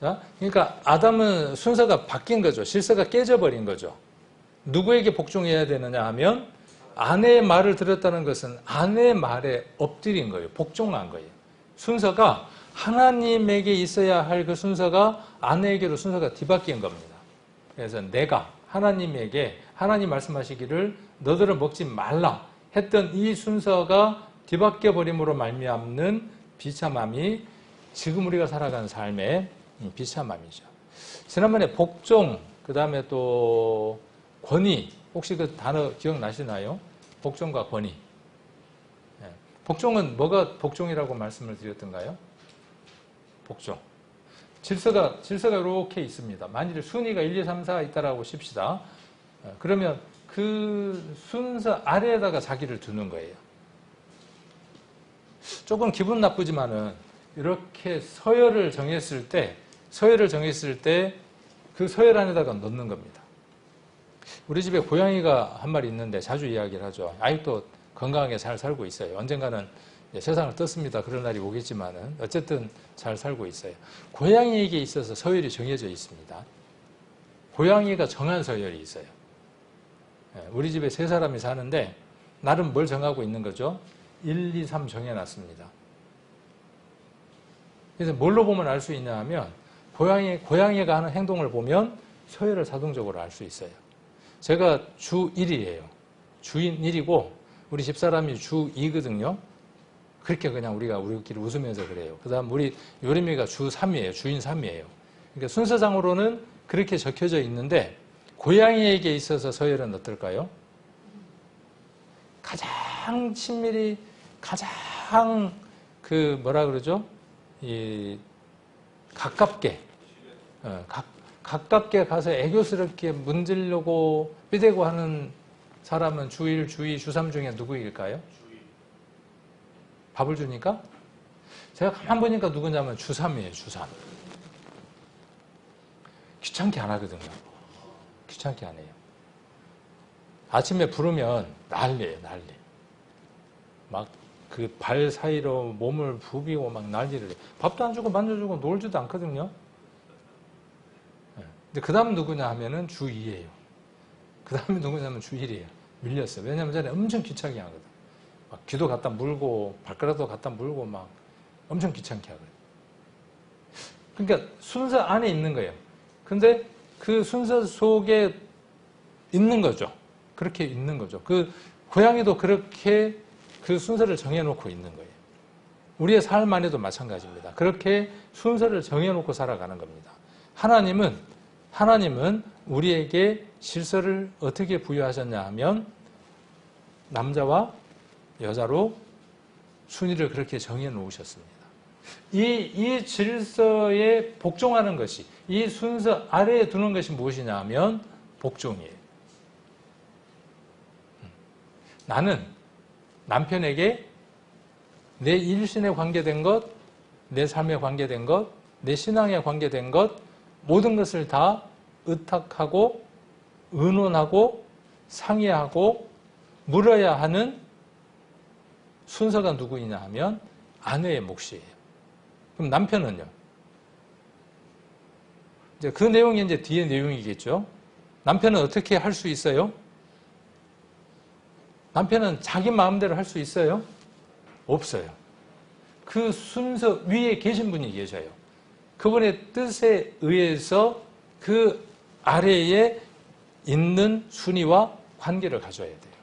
자, 그러니까 아담은 순서가 바뀐 거죠. 질서가 깨져버린 거죠. 누구에게 복종해야 되느냐 하면 아내의 말을 들었다는 것은 아내의 말에 엎드린 거예요. 복종한 거예요. 순서가 하나님에게 있어야 할 그 순서가 아내에게로 순서가 뒤바뀐 겁니다. 그래서 내가 하나님에게 하나님 말씀하시기를 너들은 먹지 말라 했던 이 순서가 뒤바뀌어 버림으로 말미암는 비참함이 지금 우리가 살아가는 삶의 비참함이죠. 지난번에 복종, 그 다음에 또 권위, 혹시 그 단어 기억나시나요? 복종과 권위. 복종은 뭐가 복종이라고 말씀을 드렸던가요? 복종. 질서가 이렇게 있습니다. 만일 순위가 1, 2, 3, 4 있다라고 칩시다. 그러면 그 순서 아래에다가 자기를 두는 거예요. 조금 기분 나쁘지만은 이렇게 서열을 정했을 때 그 서열 안에다가 넣는 겁니다. 우리 집에 고양이가 한 마리 있는데 자주 이야기를 하죠. 아직도 건강하게 잘 살고 있어요. 언젠가는 세상을 떴습니다. 그런 날이 오겠지만은 어쨌든 잘 살고 있어요. 고양이에게 있어서 서열이 정해져 있습니다. 고양이가 정한 서열이 있어요. 우리 집에 3사람이 사는데 나름 뭘 정하고 있는 거죠? 1, 2, 3 정해놨습니다. 그래서 뭘로 보면 알 수 있냐 하면 고양이가 하는 행동을 보면 서열을 자동적으로 알 수 있어요. 제가 주 1이에요. 주인 1이고 우리 집사람이 주 2거든요. 그렇게 그냥 우리끼리 웃으면서 그래요. 그 다음 우리 요림이가 주 3이에요. 주인 3이에요. 그러니까 순서상으로는 그렇게 적혀져 있는데 고양이에게 있어서 서열은 어떨까요? 가장 친밀히 가장 가깝게 가서 애교스럽게 문지르고 삐대고 하는 사람은 주 1, 주 2, 주 3 중에 누구일까요? 밥을 주니까? 제가 가만 보니까 누구냐면 주 3이에요, 주 3. 귀찮게 안 하거든요. 귀찮게 안 해요. 아침에 부르면 난리예요, 난리. 막 그 발 사이로 몸을 부비고 막 난리를 해요. 밥도 안 주고 만져주고 놀지도 않거든요. 근데 그 다음 누구냐 하면은 주 2예요. 그 다음에 누구냐면 주 1이에요. 밀렸어요. 왜냐면 전에 엄청 귀찮게 하거든. 막 귀도 갖다 물고 발가락도 갖다 물고 막 엄청 귀찮게 하거든. 그러니까 순서 안에 있는 거예요. 근데 그 순서 속에 있는 거죠. 그렇게 있는 거죠. 그 고양이도 그렇게 그 순서를 정해놓고 있는 거예요. 우리의 삶 안에도 마찬가지입니다. 그렇게 순서를 정해놓고 살아가는 겁니다. 하나님은 우리에게 질서를 어떻게 부여하셨냐 하면 남자와 여자로 순위를 그렇게 정해놓으셨습니다. 이 질서에 복종하는 것이, 이 순서 아래에 두는 것이 무엇이냐 하면 복종이에요. 나는 남편에게 내 일신에 관계된 것, 내 삶에 관계된 것, 내 신앙에 관계된 것, 모든 것을 다 의탁하고 의논하고 상의하고 물어야 하는 순서가 누구이냐 하면 아내의 몫이에요. 그럼 남편은요? 이제 그 내용이 이제 뒤에 내용이겠죠. 남편은 어떻게 할 수 있어요? 남편은 자기 마음대로 할 수 있어요? 없어요. 그 순서 위에 계신 분이 계셔요. 그분의 뜻에 의해서 그 아래에 있는 순위와 관계를 가져야 돼요.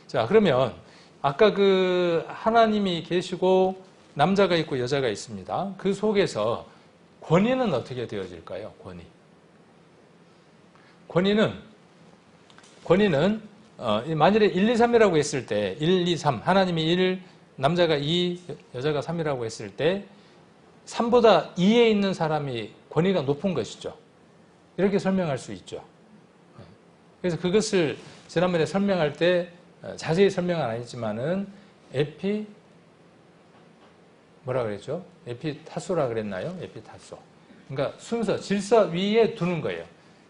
자, 그러면 아까 그 하나님이 계시고 남자가 있고 여자가 있습니다. 그 속에서 권위는 어떻게 되어질까요? 권위는 만일에 1, 2, 3이라고 했을 때 1, 2, 3 하나님이 1, 남자가 2, 여자가 3이라고 했을 때 3보다 2에 있는 사람이 권위가 높은 것이죠. 이렇게 설명할 수 있죠. 그래서 그것을 지난번에 설명할 때 자세히 설명은 안 했지만은 뭐라 그랬죠? 에피타소라 그랬나요? 에피타소. 그러니까 순서, 질서 위에 두는 거예요.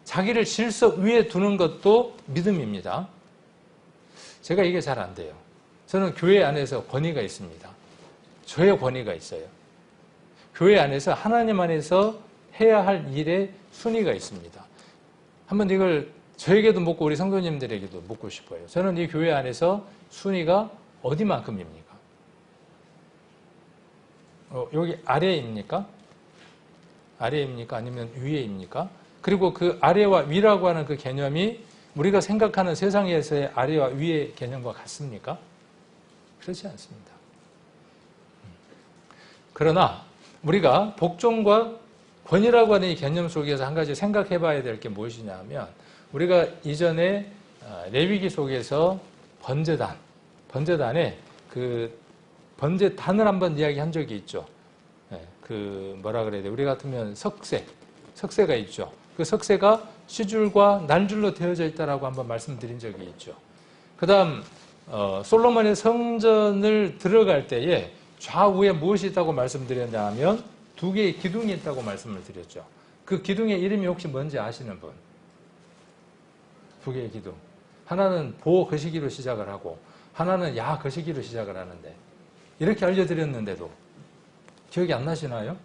자기를 질서 위에 두는 것도 믿음입니다. 제가 이게 잘 안 돼요. 저는 교회 안에서 권위가 있습니다. 저의 권위가 있어요. 교회 안에서 하나님 안에서 해야 할 일에 순위가 있습니다. 한번 이걸 저에게도 묻고 우리 성도님들에게도 묻고 싶어요. 저는 이 교회 안에서 순위가 어디만큼입니까? 여기 아래입니까? 아래입니까? 아니면 위에입니까? 그리고 그 아래와 위라고 하는 그 개념이 우리가 생각하는 세상에서의 아래와 위의 개념과 같습니까? 그렇지 않습니다. 그러나 우리가 복종과 권위라고 하는 이 개념 속에서 한 가지 생각해 봐야 될 게 무엇이냐 하면 우리가 이전에 레위기 속에서 번제단에 그 번제단을 한번 이야기한 적이 있죠. 그 뭐라 그래야 돼? 우리 같으면 석쇠가 있죠. 그 석쇠가 시줄과 날줄로 되어져 있다라고 한번 말씀드린 적이 있죠. 그다음 솔로몬의 성전을 들어갈 때에 좌우에 무엇이 있다고 말씀드렸냐 하면 두 개의 기둥이 있다고 말씀을 드렸죠. 그 기둥의 이름이 혹시 뭔지 아시는 분? 두 개의 기둥. 하나는 보 거시기로 시작을 하고 하나는 야 거시기로 시작을 하는데 이렇게 알려드렸는데도 기억이 안 나시나요?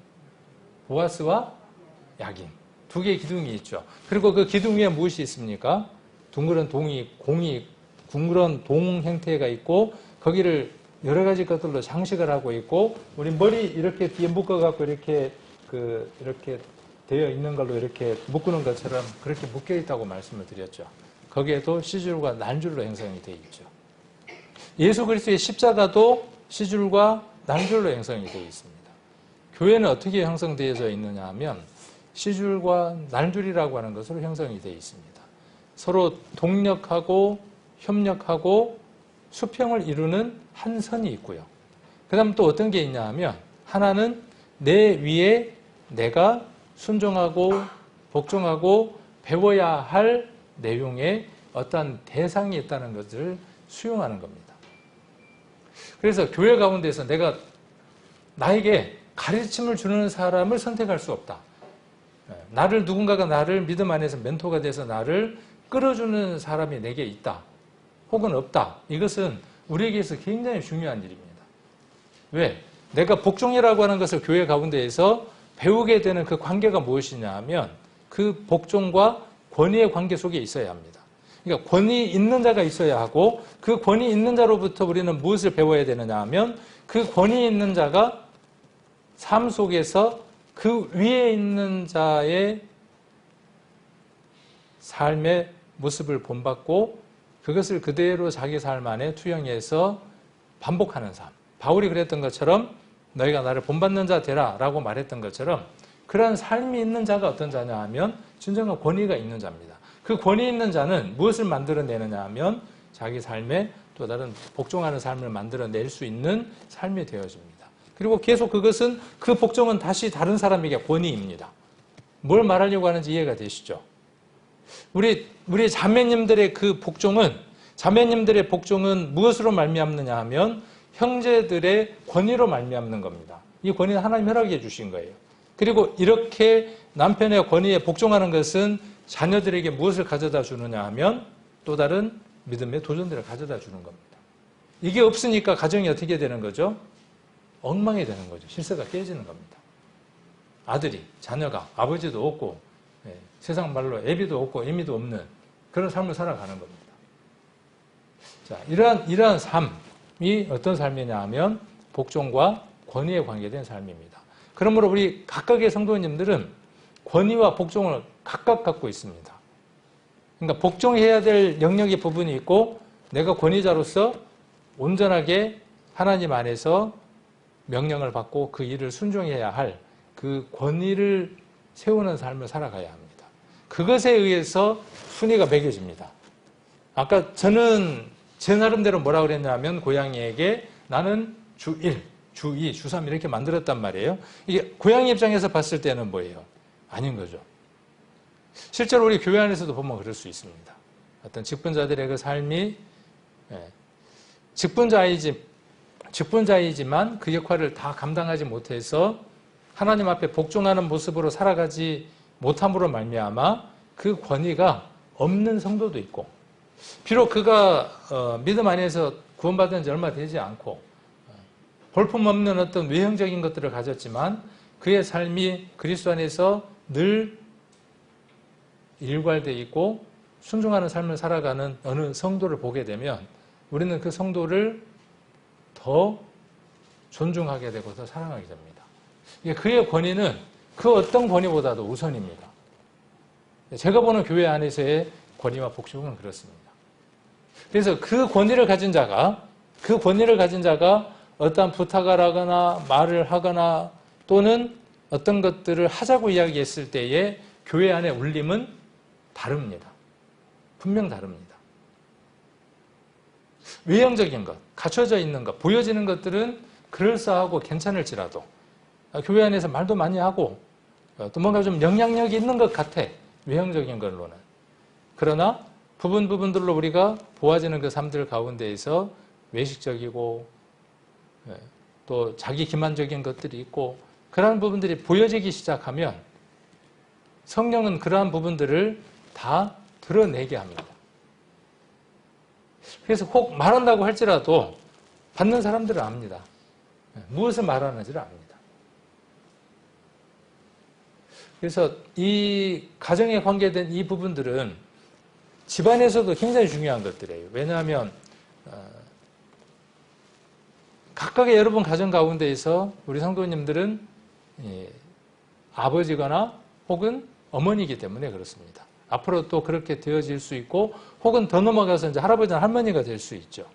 보아스와 야긴. 두 개의 기둥이 있죠. 그리고 그 기둥 위에 무엇이 있습니까? 둥그런 둥그런 동 형태가 있고 거기를 여러 가지 것들로 장식을 하고 있고 우리 머리 이렇게 뒤에 묶어갖고 이렇게 되어 있는 걸로 이렇게 묶는 것처럼 그렇게 묶여 있다고 말씀을 드렸죠. 거기에도 시줄과 날줄로 형성이 되어 있죠. 예수 그리스도의 십자가도 시줄과 날줄로 형성이 되어 있습니다. 교회는 어떻게 형성되어져 있느냐 하면 시줄과 날줄이라고 하는 것으로 형성이 되어 있습니다. 서로 동력하고 협력하고 수평을 이루는 한 선이 있고요. 그 다음 또 어떤 게 있냐 하면 하나는 내 위에 내가 순종하고 복종하고 배워야 할 내용의 어떤 대상이 있다는 것을 수용하는 겁니다. 그래서 교회 가운데서 내가 나에게 가르침을 주는 사람을 선택할 수 없다. 누군가가 나를 믿음 안에서 멘토가 돼서 나를 끌어주는 사람이 내게 있다. 혹은 없다. 이것은 우리에게서 굉장히 중요한 일입니다. 왜? 내가 복종이라고 하는 것을 교회 가운데에서 배우게 되는 그 관계가 무엇이냐 하면 그 복종과 권위의 관계 속에 있어야 합니다. 그러니까 권위 있는 자가 있어야 하고 그 권위 있는 자로부터 우리는 무엇을 배워야 되느냐 하면 그 권위 있는 자가 삶 속에서 그 위에 있는 자의 삶의 모습을 본받고 그것을 그대로 자기 삶 안에 투영해서 반복하는 삶. 바울이 그랬던 것처럼 너희가 나를 본받는 자 되라 라고 말했던 것처럼 그런 삶이 있는 자가 어떤 자냐 하면 진정한 권위가 있는 자입니다. 그 권위 있는 자는 무엇을 만들어내느냐 하면 자기 삶에 또 다른 복종하는 삶을 만들어낼 수 있는 삶이 되어집니다. 그리고 계속 그것은 그 복종은 다시 다른 사람에게 권위입니다. 뭘 말하려고 하는지 이해가 되시죠? 우리 자매님들의 그 복종은 자매님들의 복종은 무엇으로 말미암느냐 하면 형제들의 권위로 말미암는 겁니다. 이 권위는 하나님 허락해 주신 거예요. 그리고 이렇게 남편의 권위에 복종하는 것은 자녀들에게 무엇을 가져다 주느냐 하면 또 다른 믿음의 도전들을 가져다 주는 겁니다. 이게 없으니까 가정이 어떻게 되는 거죠? 엉망이 되는 거죠. 질서가 깨지는 겁니다. 아들이, 자녀가 아버지도 없고 세상 말로 애비도 없고 애미도 없는 그런 삶을 살아가는 겁니다. 자, 이러한 삶이 어떤 삶이냐 하면 복종과 권위에 관계된 삶입니다. 그러므로 우리 각각의 성도님들은 권위와 복종을 각각 갖고 있습니다. 그러니까 복종해야 될 영역의 부분이 있고 내가 권위자로서 온전하게 하나님 안에서 명령을 받고 그 일을 순종해야 할 그 권위를 세우는 삶을 살아가야 합니다. 그것에 의해서 순위가 매겨집니다. 아까 저는 제 나름대로 뭐라 그랬냐면 고양이에게 나는 주1, 주2, 주3 이렇게 만들었단 말이에요. 이게 고양이 입장에서 봤을 때는 뭐예요? 아닌 거죠. 실제로 우리 교회 안에서도 보면 그럴 수 있습니다. 어떤 직분자들의 그 삶이 직분자이지만 그 역할을 다 감당하지 못해서 하나님 앞에 복종하는 모습으로 살아가지 못함으로 말미암아 그 권위가 없는 성도도 있고 비록 그가 믿음 안에서 구원받은 지 얼마 되지 않고 볼품없는 어떤 외형적인 것들을 가졌지만 그의 삶이 그리스도 안에서 늘 일괄되어 있고 순종하는 삶을 살아가는 어느 성도를 보게 되면 우리는 그 성도를 더 존중하게 되고 더 사랑하게 됩니다. 그의 권위는 그 어떤 권위보다도 우선입니다. 제가 보는 교회 안에서의 권위와 복종은 그렇습니다. 그래서 그 권위를 가진 자가 어떠한 부탁을 하거나 말을 하거나 또는 어떤 것들을 하자고 이야기했을 때의 교회 안의 울림은 다릅니다. 분명 다릅니다. 외형적인 것, 갖춰져 있는 것, 보여지는 것들은 그럴싸하고 괜찮을지라도 교회 안에서 말도 많이 하고 또 뭔가 좀 영향력이 있는 것 같아. 외형적인 걸로는. 그러나 부분들로 우리가 보아지는 그 삶들 가운데에서 외식적이고 또 자기 기만적인 것들이 있고 그러한 부분들이 보여지기 시작하면 성령은 그러한 부분들을 다 드러내게 합니다. 그래서 혹 말한다고 할지라도 받는 사람들은 압니다. 무엇을 말하는지를 압니다. 그래서 이 가정에 관계된 이 부분들은 집안에서도 굉장히 중요한 것들이에요. 왜냐하면 각각의 여러분 가정 가운데에서 우리 성도님들은 아버지거나 혹은 어머니이기 때문에 그렇습니다. 앞으로 또 그렇게 되어질 수 있고 혹은 더 넘어가서 이제 할아버지나 할머니가 될 수 있죠.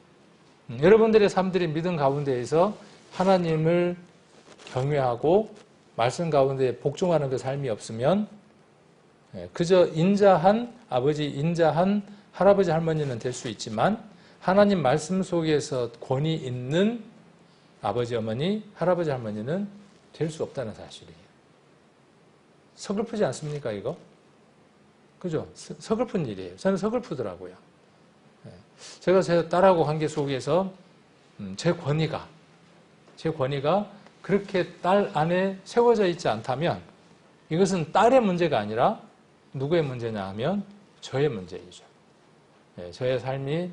여러분들의 삶들이 믿음 가운데에서 하나님을 경외하고 말씀 가운데 복종하는 그 삶이 없으면 그저 인자한 아버지, 인자한 할아버지, 할머니는 될 수 있지만 하나님 말씀 속에서 권위 있는 아버지, 어머니, 할아버지, 할머니는 될 수 없다는 사실이에요. 서글프지 않습니까, 이거? 그죠? 서글픈 일이에요. 저는 서글프더라고요. 제가 제 딸하고 관계 속에서 제 권위가 그렇게 딸 안에 세워져 있지 않다면 이것은 딸의 문제가 아니라 누구의 문제냐 하면 저의 문제이죠. 저의 삶이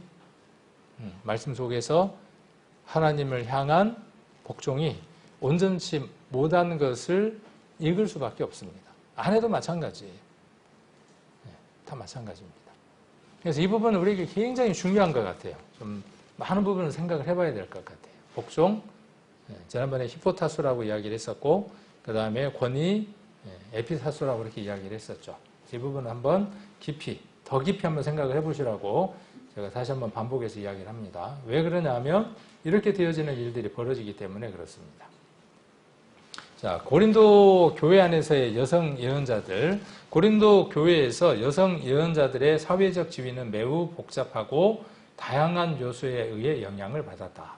말씀 속에서 하나님을 향한 복종이 온전치 못한 것을 읽을 수밖에 없습니다. 아내도 마찬가지예요. 다 마찬가지입니다. 그래서 이 부분은 우리에게 굉장히 중요한 것 같아요. 좀 많은 부분을 생각을 해봐야 될 것 같아요. 복종, 지난번에 히포타수라고 이야기를 했었고 그 다음에 권위, 에피타수라고 이렇게 이야기를 했었죠. 이 부분은 한번 더 깊이 한번 생각을 해보시라고 제가 다시 한번 반복해서 이야기를 합니다. 왜 그러냐 하면 이렇게 되어지는 일들이 벌어지기 때문에 그렇습니다. 자, 고린도 교회 안에서의 여성 예언자들, 고린도 교회에서 여성 예언자들의 사회적 지위는 매우 복잡하고 다양한 요소에 의해 영향을 받았다.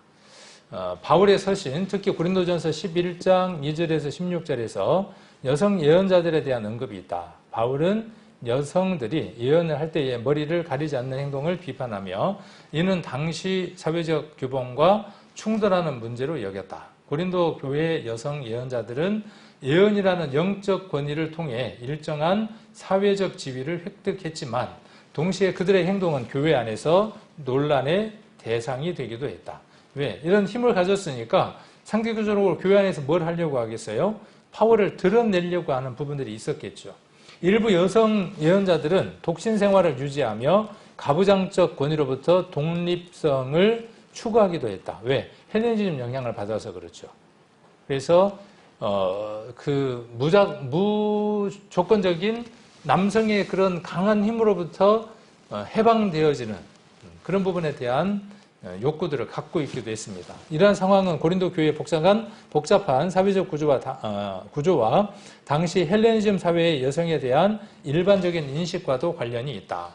바울의 서신, 특히 고린도전서 11장 2절에서 16절에서 여성 예언자들에 대한 언급이 있다. 바울은 여성들이 예언을 할 때에 머리를 가리지 않는 행동을 비판하며 이는 당시 사회적 규범과 충돌하는 문제로 여겼다. 고린도 교회의 여성 예언자들은 예언이라는 영적 권위를 통해 일정한 사회적 지위를 획득했지만 동시에 그들의 행동은 교회 안에서 논란의 대상이 되기도 했다. 왜? 이런 힘을 가졌으니까 상대적으로 교회 안에서 뭘 하려고 하겠어요? 파워를 드러내려고 하는 부분들이 있었겠죠. 일부 여성 예언자들은 독신 생활을 유지하며 가부장적 권위로부터 독립성을 추구하기도 했다. 왜? 헬레니즘 영향을 받아서 그렇죠. 그래서 그 무조건적인 남성의 그런 강한 힘으로부터 해방되어지는 그런 부분에 대한 욕구들을 갖고 있기도 했습니다. 이러한 상황은 고린도 교회의 복잡한 사회적 구조와 당시 헬레니즘 사회의 여성에 대한 일반적인 인식과도 관련이 있다.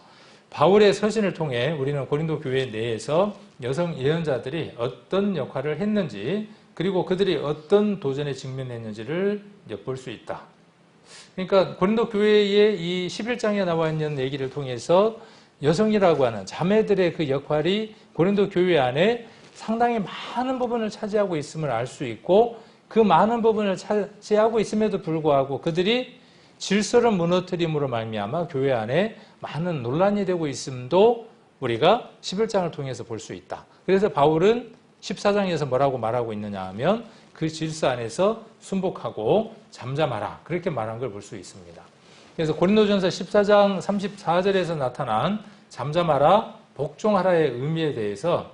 바울의 서신을 통해 우리는 고린도 교회 내에서 여성 예언자들이 어떤 역할을 했는지 그리고 그들이 어떤 도전에 직면했는지를 엿볼 수 있다. 그러니까 고린도 교회의 이 11장에 나와 있는 얘기를 통해서 여성이라고 하는 자매들의 그 역할이 고린도 교회 안에 상당히 많은 부분을 차지하고 있음을 알 수 있고 그 많은 부분을 차지하고 있음에도 불구하고 그들이 질서를 무너뜨림으로 말미암아 교회 안에 많은 논란이 되고 있음도 우리가 11장을 통해서 볼 수 있다. 그래서 바울은 14장에서 뭐라고 말하고 있느냐 하면 그 질서 안에서 순복하고 잠잠하라. 그렇게 말한 걸 볼 수 있습니다. 그래서 고린도전서 14장 34절에서 나타난 잠잠하라, 복종하라의 의미에 대해서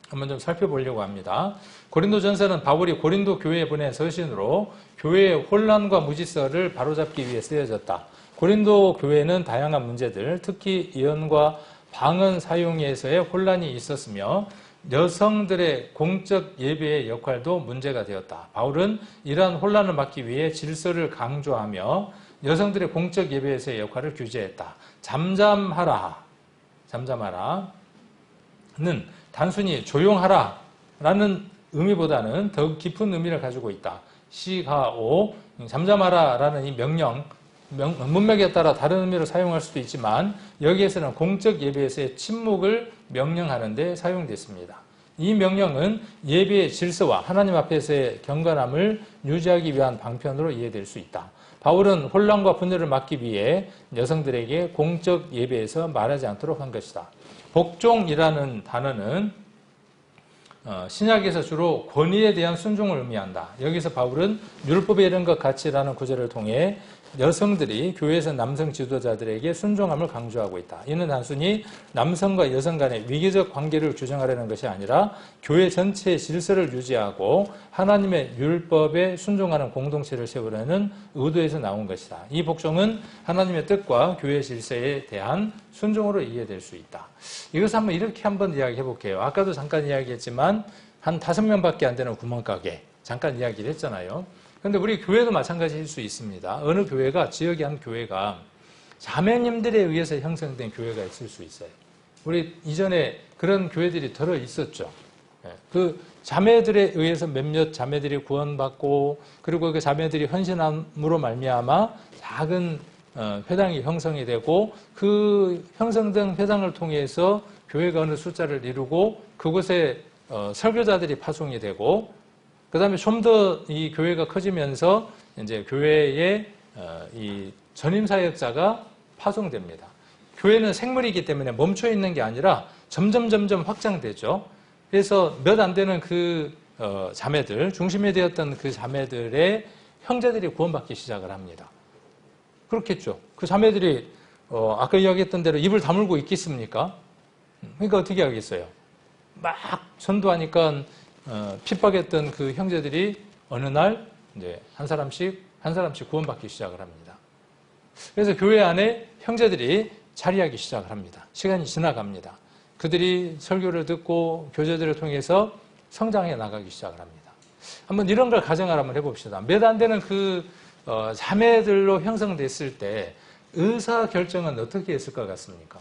한번 좀 살펴보려고 합니다. 고린도전서는 바울이 고린도 교회에 보낸 서신으로 교회의 혼란과 무질서를 바로잡기 위해 쓰여졌다. 고린도 교회는 다양한 문제들, 특히 예언과 방언 사용에서의 혼란이 있었으며 여성들의 공적 예배의 역할도 문제가 되었다. 바울은 이러한 혼란을 막기 위해 질서를 강조하며 여성들의 공적 예배에서의 역할을 규제했다. 잠잠하라는 단순히 조용하라라는 의미보다는 더 깊은 의미를 가지고 있다. 시가오, 잠잠하라라는 이 명령, 문맥에 따라 다른 의미로 사용할 수도 있지만 여기에서는 공적 예배에서의 침묵을 명령하는 데 사용됐습니다. 이 명령은 예배의 질서와 하나님 앞에서의 경건함을 유지하기 위한 방편으로 이해될 수 있다. 바울은 혼란과 분열을 막기 위해 여성들에게 공적 예배에서 말하지 않도록 한 것이다. 복종이라는 단어는 신약에서 주로 권위에 대한 순종을 의미한다. 여기서 바울은 율법에 이른 것 같이라는 구절을 통해 여성들이 교회에서 남성 지도자들에게 순종함을 강조하고 있다. 이는 단순히 남성과 여성 간의 위계적 관계를 규정하려는 것이 아니라 교회 전체의 질서를 유지하고 하나님의 율법에 순종하는 공동체를 세우려는 의도에서 나온 것이다. 이 복종은 하나님의 뜻과 교회 질서에 대한 순종으로 이해될 수 있다. 이것을 한번 이야기해 볼게요. 아까도 잠깐 이야기했지만 한 5명밖에 안 되는 구멍가게 잠깐 이야기를 했잖아요. 그런데 우리 교회도 마찬가지일 수 있습니다. 어느 교회가, 지역의 한 교회가 자매님들에 의해서 형성된 교회가 있을 수 있어요. 우리 이전에 그런 교회들이 들어 있었죠. 그 자매들에 의해서 몇몇 자매들이 구원받고 그리고 그 자매들이 헌신함으로 말미암아 작은 회당이 형성이 되고 그 형성된 회당을 통해서 교회가 어느 숫자를 이루고 그곳에 설교자들이 파송이 되고 그 다음에 좀 더 이 교회가 커지면서 이제 교회에 이 전임사역자가 파송됩니다. 교회는 생물이기 때문에 멈춰 있는 게 아니라 점점 확장되죠. 그래서 몇 안 되는 그 자매들, 중심이 되었던 그 자매들의 형제들이 구원받기 시작을 합니다. 그렇겠죠. 그 자매들이 아까 이야기했던 대로 입을 다물고 있겠습니까? 그러니까 어떻게 하겠어요? 막 전도하니까 핍박했던 그 형제들이 어느 날 이제 한 사람씩 구원받기 시작을 합니다. 그래서 교회 안에 형제들이 자리하기 시작을 합니다. 시간이 지나갑니다. 그들이 설교를 듣고 교제들을 통해서 성장해 나가기 시작을 합니다. 한번 이런 걸 가정을 한번 해봅시다. 몇 안 되는 그 자매들로 형성됐을 때 의사 결정은 어떻게 했을 것 같습니까?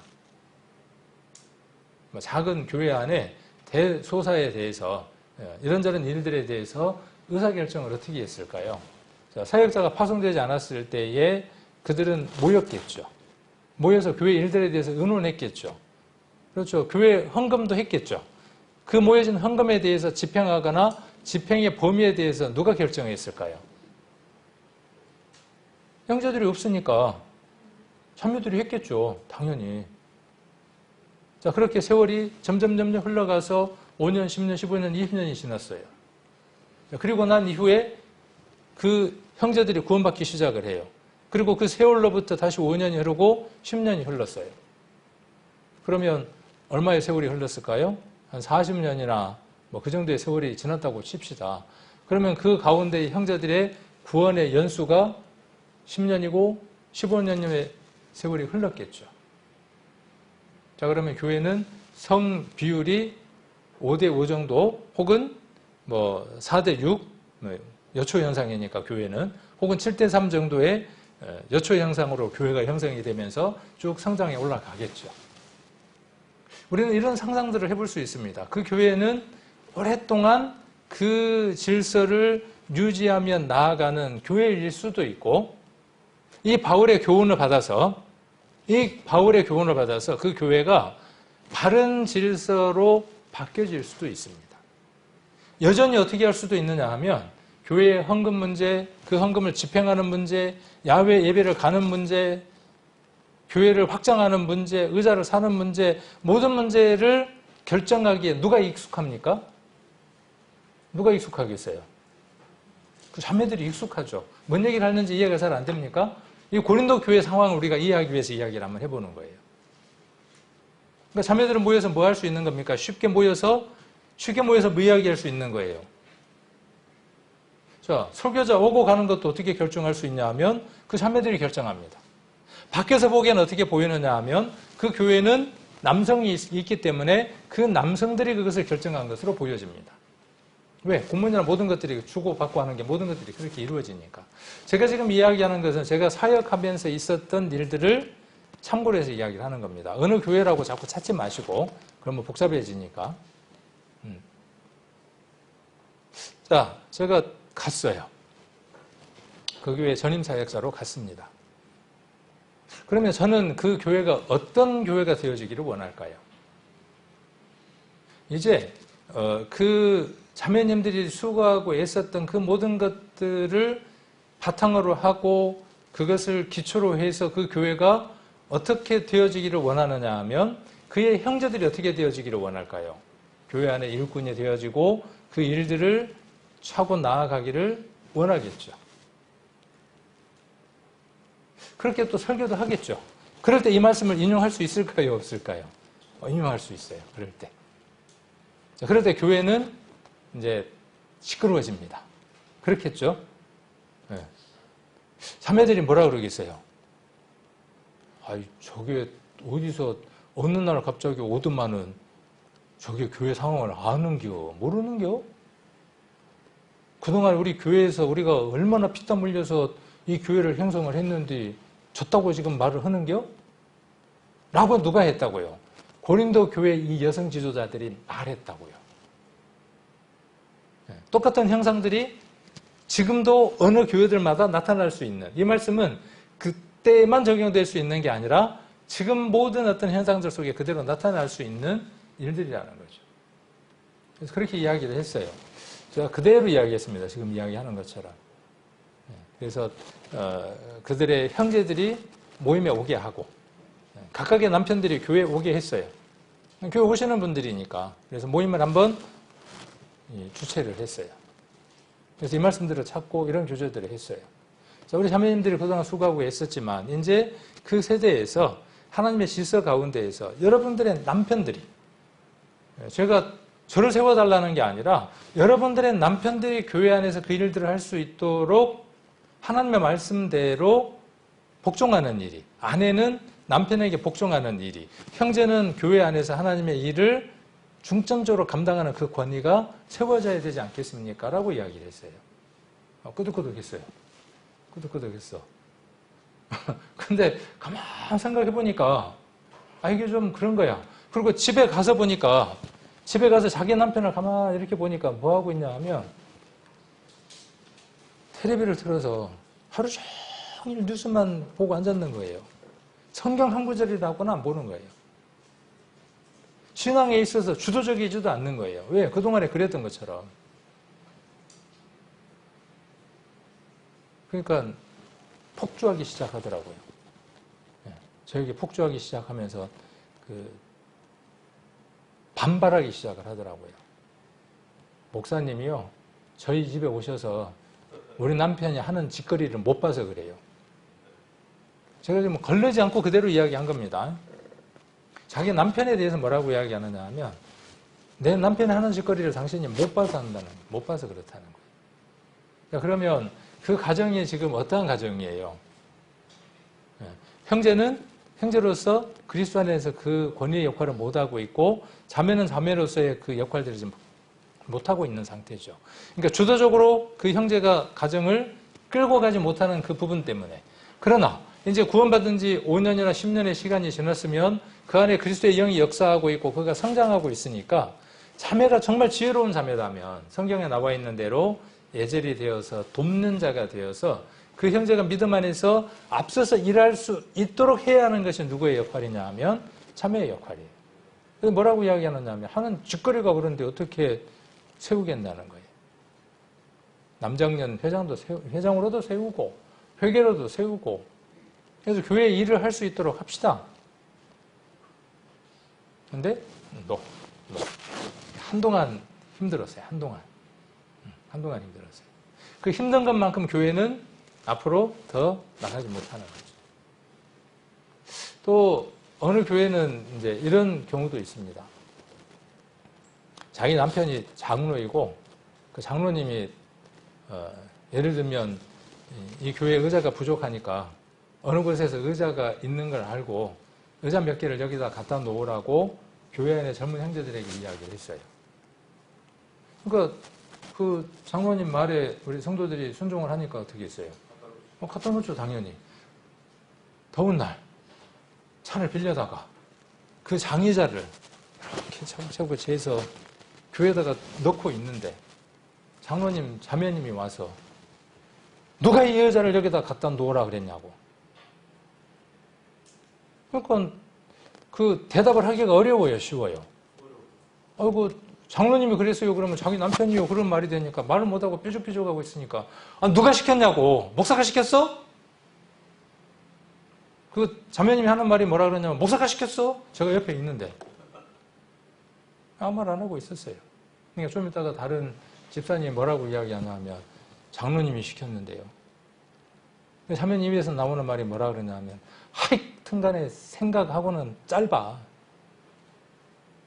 작은 교회 안에 대소사에 대해서 이런저런 일들에 대해서 의사결정을 어떻게 했을까요? 자, 사역자가 파송되지 않았을 때에 그들은 모였겠죠. 모여서 교회 일들에 대해서 의논했겠죠. 그렇죠. 교회 헌금도 했겠죠. 그 모여진 헌금에 대해서 집행하거나 집행의 범위에 대해서 누가 결정했을까요? 형제들이 없으니까 자매들이 했겠죠. 당연히. 자, 그렇게 세월이 점점 흘러가서 5년, 10년, 15년, 20년이 지났어요. 그리고 난 이후에 그 형제들이 구원받기 시작을 해요. 그리고 그 세월로부터 다시 5년이 흐르고 10년이 흘렀어요. 그러면 얼마의 세월이 흘렀을까요? 한 40년이나 뭐 그 정도의 세월이 지났다고 칩시다. 그러면 그 가운데 형제들의 구원의 연수가 10년이고 15년의 세월이 흘렀겠죠. 자, 그러면 교회는 성 비율이 5대5 정도 혹은 뭐 4대6 여초 현상이니까 교회는 혹은 7대3 정도의 여초 현상으로 교회가 형성이 되면서 쭉 성장해 올라가겠죠. 우리는 이런 상상들을 해볼 수 있습니다. 그 교회는 오랫동안 그 질서를 유지하며 나아가는 교회일 수도 있고 이 바울의 교훈을 받아서 그 교회가 바른 질서로 바뀌어질 수도 있습니다. 여전히 어떻게 할 수도 있느냐 하면 교회의 헌금 문제, 그 헌금을 집행하는 문제, 야외 예배를 가는 문제, 교회를 확장하는 문제, 의자를 사는 문제, 모든 문제를 결정하기에 누가 익숙합니까? 누가 익숙하겠어요? 그 자매들이 익숙하죠. 뭔 얘기를 하는지 이해가 잘 안 됩니까? 이 고린도 교회 상황을 우리가 이해하기 위해서 이야기를 한번 해보는 거예요. 그러니까 자매들은 모여서 뭐 할 수 있는 겁니까? 쉽게 모여서 뭐 이야기할 수 있는 거예요. 자, 설교자 오고 가는 것도 어떻게 결정할 수 있냐 하면 그 자매들이 결정합니다. 밖에서 보기에는 어떻게 보이느냐 하면 그 교회는 남성이 있기 때문에 그 남성들이 그것을 결정한 것으로 보여집니다. 왜? 공문이나 모든 것들이 주고받고 하는 게 모든 것들이 그렇게 이루어지니까. 제가 지금 이야기하는 것은 제가 사역하면서 있었던 일들을 참고로 해서 이야기를 하는 겁니다. 어느 교회라고 자꾸 찾지 마시고 그러면 복잡해지니까. 자, 제가 갔어요. 그 교회 전임사역자로 갔습니다. 그러면 저는 그 교회가 어떤 교회가 되어지기를 원할까요? 이제 그 자매님들이 수고하고 애썼던 그 모든 것들을 바탕으로 하고 그것을 기초로 해서 그 교회가 어떻게 되어지기를 원하느냐 하면 그의 형제들이 어떻게 되어지기를 원할까요? 교회 안에 일꾼이 되어지고 그 일들을 차고 나아가기를 원하겠죠. 그렇게 또 설교도 하겠죠. 그럴 때 이 말씀을 인용할 수 있을까요? 없을까요? 인용할 수 있어요. 그럴 때. 자, 그럴 때 교회는 이제 시끄러워집니다. 그렇겠죠? 네. 자매들이 뭐라 그러겠어요? 아이, 저게 어디서 어느 날 갑자기 오더만은 저게 교회 상황을 아는겨? 모르는겨? 그동안 우리 교회에서 우리가 얼마나 피땀 흘려서 이 교회를 형성을 했는데 졌다고 지금 말을 하는겨? 라고 누가 했다고요? 고린도 교회 이 여성 지도자들이 말했다고요. 똑같은 형상들이 지금도 어느 교회들마다 나타날 수 있는, 이 말씀은 그때만 적용될 수 있는 게 아니라 지금 모든 어떤 현상들 속에 그대로 나타날 수 있는 일들이라는 거죠. 그래서 그렇게 이야기를 했어요. 제가 그대로 이야기했습니다. 지금 이야기하는 것처럼. 그래서 그들의 형제들이 모임에 오게 하고 각각의 남편들이 교회에 오게 했어요. 교회 오시는 분들이니까. 그래서 모임을 한번 주최를 했어요. 그래서 이 말씀들을 찾고 이런 교제들을 했어요. 자, 우리 자매님들이 그동안 수고하고 애썼지만 이제 그 세대에서 하나님의 질서 가운데에서 여러분들의 남편들이, 제가 저를 세워달라는 게 아니라 여러분들의 남편들이 교회 안에서 그 일들을 할 수 있도록 하나님의 말씀대로 복종하는 일이, 아내는 남편에게 복종하는 일이, 형제는 교회 안에서 하나님의 일을 중점적으로 감당하는 그 권위가 세워져야 되지 않겠습니까? 라고 이야기를 했어요. 끄덕끄덕했어요. 끄덕끄덕했어. 근데 가만 생각해 보니까 이게 좀 그런 거야. 그리고 집에 가서 보니까, 집에 가서 자기 남편을 가만 이렇게 보니까 뭐 하고 있냐 하면 텔레비를 틀어서 하루 종일 뉴스만 보고 앉았는 거예요. 성경 한 구절이라고는 안 보는 거예요. 신앙에 있어서 주도적이지도 않는 거예요. 왜? 그동안에 그랬던 것처럼. 그러니까 폭주하기 시작하더라고요. 저에게 폭주하기 시작하면서 반발하기 시작을 하더라고요. 목사님이요, 저희 집에 오셔서 우리 남편이 하는 짓거리를 못 봐서 그래요. 제가 지금 걸르지 않고 그대로 이야기한 겁니다. 자기 남편에 대해서 뭐라고 이야기하느냐 하면, 내 남편이 하는 짓거리를 당신이 못 봐서 그렇다는 거예요. 그러면 그 가정이 지금 어떠한 가정이에요? 형제는 형제로서 그리스도 안에서 그 권위의 역할을 못하고 있고, 자매는 자매로서의 그 역할들을 지금 못하고 있는 상태죠. 그러니까 주도적으로 그 형제가 가정을 끌고 가지 못하는 그 부분 때문에. 그러나 이제 구원받은 지 5년이나 10년의 시간이 지났으면 그 안에 그리스도의 영이 역사하고 있고 그가 성장하고 있으니까 자매가 정말 지혜로운 자매라면 성경에 나와 있는 대로 예절이 되어서 돕는 자가 되어서 그 형제가 믿음 안에서 앞서서 일할 수 있도록 해야 하는 것이 누구의 역할이냐 하면 자매의 역할이에요. 그래서 뭐라고 이야기하느냐 하면, 하는 짓거리가 그런데 어떻게 세우겠다는 거예요. 남장년 회장으로도 세우고 회계로도 세우고, 그래서 교회 일을 할 수 있도록 합시다. 근데 한동안 힘들었어요. 한동안 힘들었어요. 그 힘든 것만큼 교회는 앞으로 더 나가지 못하는 거죠. 또 어느 교회는 이제 이런 경우도 있습니다. 자기 남편이 장로이고 그 장로님이 예를 들면 이 교회 의자가 부족하니까 어느 곳에서 의자가 있는 걸 알고 의자 몇 개를 여기다 갖다 놓으라고 교회 안에 젊은 형제들에게 이야기를 했어요. 그러니까 그 장로님 말에 우리 성도들이 순종을 하니까 어떻게 했어요? 갖다 놓죠, 당연히. 더운 날 차를 빌려다가 그 장의자를 이렇게 차곡차곡 재서 교회에다가 넣고 있는데 장로님, 자매님이 와서 누가 이 여자를 여기다 갖다 놓으라 그랬냐고. 그러니까 그 대답을 하기가 어려워요, 쉬워요. 아이고, 장로님이 그랬어요. 그러면 자기 남편이요. 그런 말이 되니까 말을 못하고 삐죽삐죽하고 있으니까 누가 시켰냐고. 목사가 시켰어? 그 자매님이 하는 말이 뭐라 그러냐면 목사가 시켰어? 제가 옆에 있는데 아무 말 안 하고 있었어요. 그러니까 좀 이따가 다른 집사님이 뭐라고 이야기하냐 하면 장로님이 시켰는데요. 자매님 입에서 나오는 말이 뭐라 그러냐면 하여튼간에 생각하고는 짧아.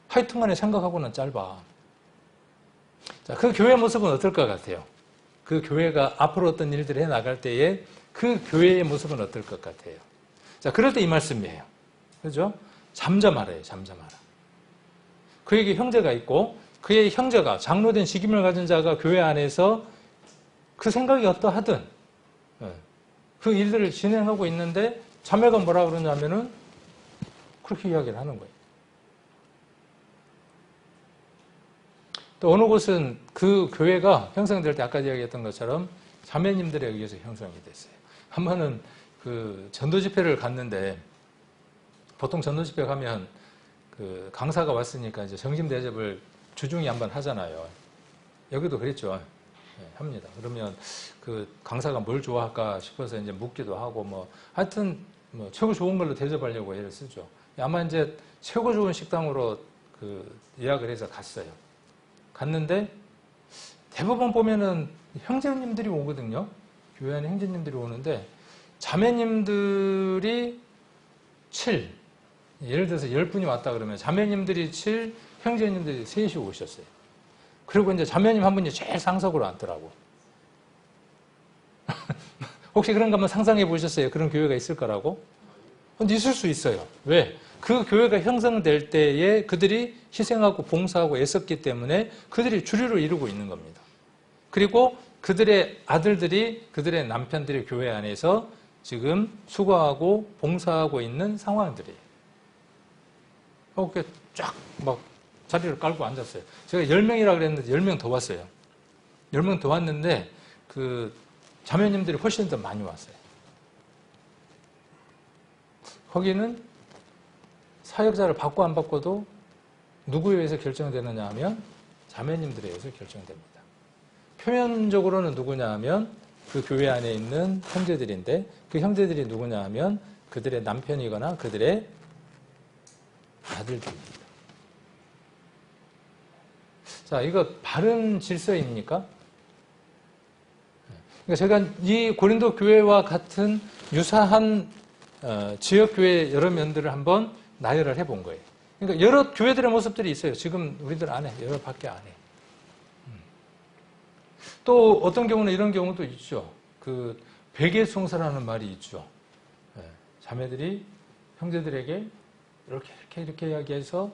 하여튼간에 생각하고는 짧아. 자, 그 교회 모습은 어떨 것 같아요? 그 교회가 앞으로 어떤 일들을 해나갈 때에 그 교회의 모습은 어떨 것 같아요? 자, 그럴 때 이 말씀이에요. 그죠? 잠잠하래요, 잠잠하라. 그에게 형제가 있고 그의 형제가 장로된 직임을 가진 자가 교회 안에서 그 생각이 어떠하든 그 일들을 진행하고 있는데 자매가 뭐라 그러냐면은 그렇게 이야기를 하는 거예요. 또 어느 곳은 그 교회가 형성될 때 아까 이야기했던 것처럼 자매님들에 의해서 형성이 됐어요. 한 번은 그 전도 집회를 갔는데 보통 전도 집회 가면 그 강사가 왔으니까 이제 정심 대접을 주중에 한번 하잖아요. 여기도 그랬죠. 네, 합니다. 그러면 그 강사가 뭘 좋아할까 싶어서 이제 묻기도 하고 뭐 하여튼 뭐 최고 좋은 걸로 대접하려고 애를 쓰죠. 아마 이제 최고 좋은 식당으로 그 예약을 해서 갔어요. 갔는데 대부분 보면은 형제님들이 오거든요. 교회 안에 형제님들이 오는데 자매님들이 7, 예를 들어서 10분이 왔다 그러면 자매님들이 7, 형제님들이 3이 오셨어요. 그리고 이제 자매님 한 분이 제일 상석으로 앉더라고. 혹시 그런 거 한번 상상해 보셨어요? 그런 교회가 있을 거라고? 근데 있을 수 있어요. 왜? 그 교회가 형성될 때에 그들이 희생하고 봉사하고 애썼기 때문에 그들이 주류를 이루고 있는 겁니다. 그리고 그들의 아들들이, 그들의 남편들이 교회 안에서 지금 수고하고 봉사하고 있는 상황들이에요. 이렇게 쫙 막 자리를 깔고 앉았어요. 제가 10명이라 그랬는데 10명 더 왔어요. 10명 더 왔는데 그 자매님들이 훨씬 더 많이 왔어요. 거기는 사역자를 받고 안 받고도 누구에 의해서 결정되느냐 하면 자매님들에 의해서 결정됩니다. 표면적으로는 누구냐 하면 그 교회 안에 있는 형제들인데 그 형제들이 누구냐 하면 그들의 남편이거나 그들의 아들들입니다. 자, 이거 바른 질서입니까? 그러니까 제가 이 고린도 교회와 같은 유사한 지역교회 여러 면들을 한번 나열을 해본 거예요. 그러니까 여러 교회들의 모습들이 있어요. 지금 우리들 안에, 여러 밖에 안에. 또 어떤 경우는 이런 경우도 있죠. 그 베개송사라는 말이 있죠. 자매들이 형제들에게 이렇게 이야기해서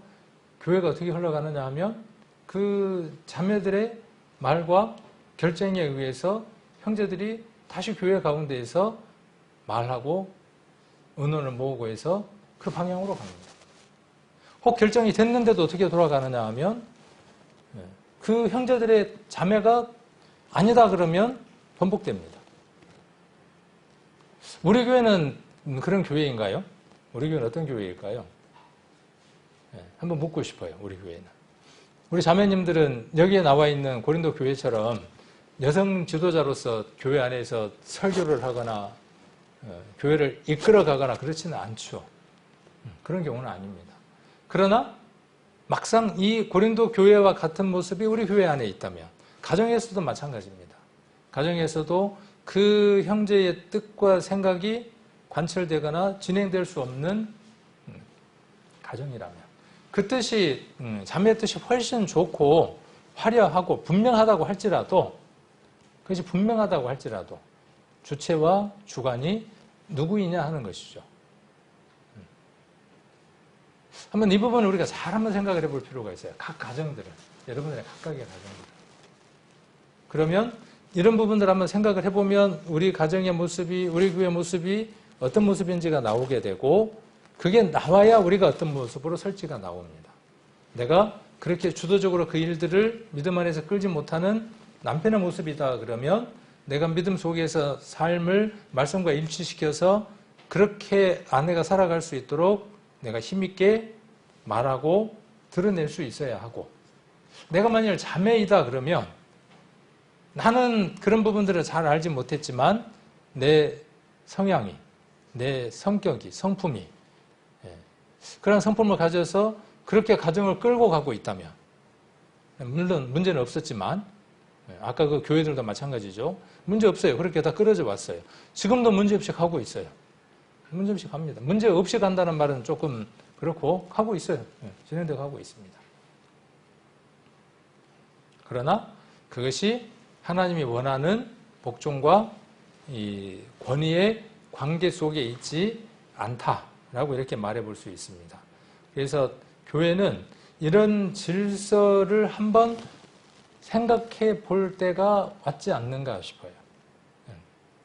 교회가 어떻게 흘러가느냐 하면 그 자매들의 말과 결정에 의해서 형제들이 다시 교회 가운데에서 말하고 의논을 모으고 해서 그 방향으로 갑니다. 혹 결정이 됐는데도 어떻게 돌아가느냐 하면 그 형제들의 자매가 아니다 그러면 번복됩니다. 우리 교회는 그런 교회인가요? 우리 교회는 어떤 교회일까요? 한번 묻고 싶어요. 우리 교회는. 우리 자매님들은 여기에 나와 있는 고린도 교회처럼 여성 지도자로서 교회 안에서 설교를 하거나 교회를 이끌어 가거나 그렇지는 않죠. 그런 경우는 아닙니다. 그러나 막상 이 고린도 교회와 같은 모습이 우리 교회 안에 있다면 가정에서도 마찬가지입니다. 가정에서도 그 형제의 뜻과 생각이 관철되거나 진행될 수 없는 가정이라면, 그 뜻이 자매의 뜻이 훨씬 좋고 화려하고 분명하다고 할지라도, 그것이 분명하다고 할지라도 주체와 주관이 누구이냐 하는 것이죠. 한번 이 부분을 우리가 잘 한번 생각을 해볼 필요가 있어요. 각 가정들은, 여러분들의 각각의 가정들. 그러면 이런 부분들 한번 생각을 해보면 우리 가정의 모습이, 우리 교회의 모습이 어떤 모습인지가 나오게 되고, 그게 나와야 우리가 어떤 모습으로 설지가 나옵니다. 내가 그렇게 주도적으로 그 일들을 믿음 안에서 끌지 못하는 남편의 모습이다 그러면, 내가 믿음 속에서 삶을 말씀과 일치시켜서 그렇게 아내가 살아갈 수 있도록 내가 힘있게 말하고 드러낼 수 있어야 하고, 내가 만일 자매이다 그러면 나는 그런 부분들을 잘 알지 못했지만 내 성향이, 내 성격이, 성품이 그런 성품을 가져서 그렇게 가정을 끌고 가고 있다면, 물론 문제는 없었지만, 아까 그 교회들도 마찬가지죠. 문제 없어요. 그렇게 다 끌어져 왔어요. 지금도 문제 없이 가고 있어요. 문제 없이 갑니다. 문제 없이 간다는 말은 조금 그렇고 가고 있어요. 진행되어 가고 있습니다. 그러나 그것이 하나님이 원하는 복종과 이 권위의 관계 속에 있지 않다라고 이렇게 말해볼 수 있습니다. 그래서 교회는 이런 질서를 한번 생각해 볼 때가 왔지 않는가 싶어요.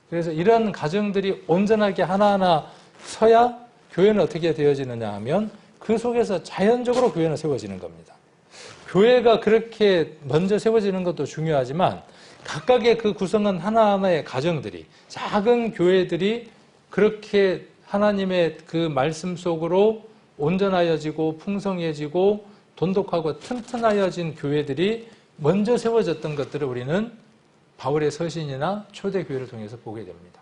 그래서 이런 가정들이 온전하게 하나하나 서야 교회는 어떻게 되어지느냐 하면 그 속에서 자연적으로 교회는 세워지는 겁니다. 교회가 그렇게 먼저 세워지는 것도 중요하지만 각각의 그 구성한 하나하나의 가정들이, 작은 교회들이 그렇게 하나님의 그 말씀 속으로 온전하여지고 풍성해지고 돈독하고 튼튼하여진 교회들이 먼저 세워졌던 것들을 우리는 바울의 서신이나 초대교회를 통해서 보게 됩니다.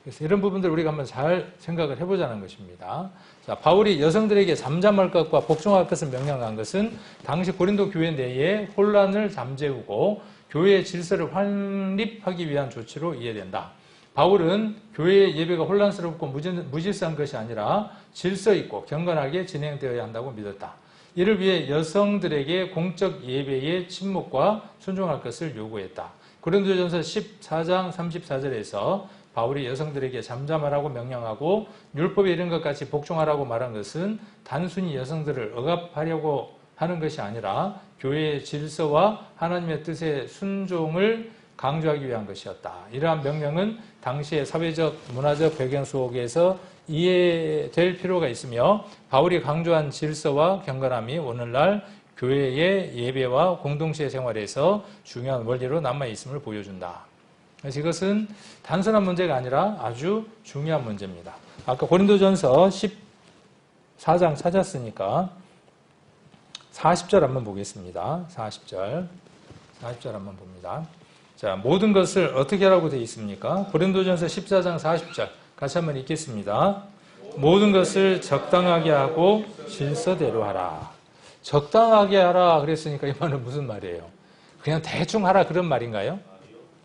그래서 이런 부분들을 우리가 한번 잘 생각을 해보자는 것입니다. 자, 바울이 여성들에게 잠잠할 것과 복종할 것을 명령한 것은 당시 고린도 교회 내에 혼란을 잠재우고 교회의 질서를 확립하기 위한 조치로 이해된다. 바울은 교회의 예배가 혼란스럽고 무질서한 것이 아니라 질서 있고 경건하게 진행되어야 한다고 믿었다. 이를 위해 여성들에게 공적 예배의 침묵과 순종할 것을 요구했다. 고린도전서 14장 34절에서 바울이 여성들에게 잠잠하라고 명령하고 율법에 이른 것 같이 복종하라고 말한 것은 단순히 여성들을 억압하려고 하는 것이 아니라 교회의 질서와 하나님의 뜻의 순종을 강조하기 위한 것이었다. 이러한 명령은 당시의 사회적, 문화적 배경 속에서 이해될 필요가 있으며 바울이 강조한 질서와 경건함이 오늘날 교회의 예배와 공동체 생활에서 중요한 원리로 남아있음을 보여준다. 그래서 이것은 단순한 문제가 아니라 아주 중요한 문제입니다. 아까 고린도전서 14장 찾았으니까 40절 한번 보겠습니다. 40절 한번 봅니다. 자, 모든 것을 어떻게 하라고 되어 있습니까? 고린도전서 14장 40절 같이 한번 읽겠습니다. 모든 것을 적당하게 하고 질서대로 하라. 적당하게 하라 그랬으니까 이 말은 무슨 말이에요? 그냥 대충 하라 그런 말인가요?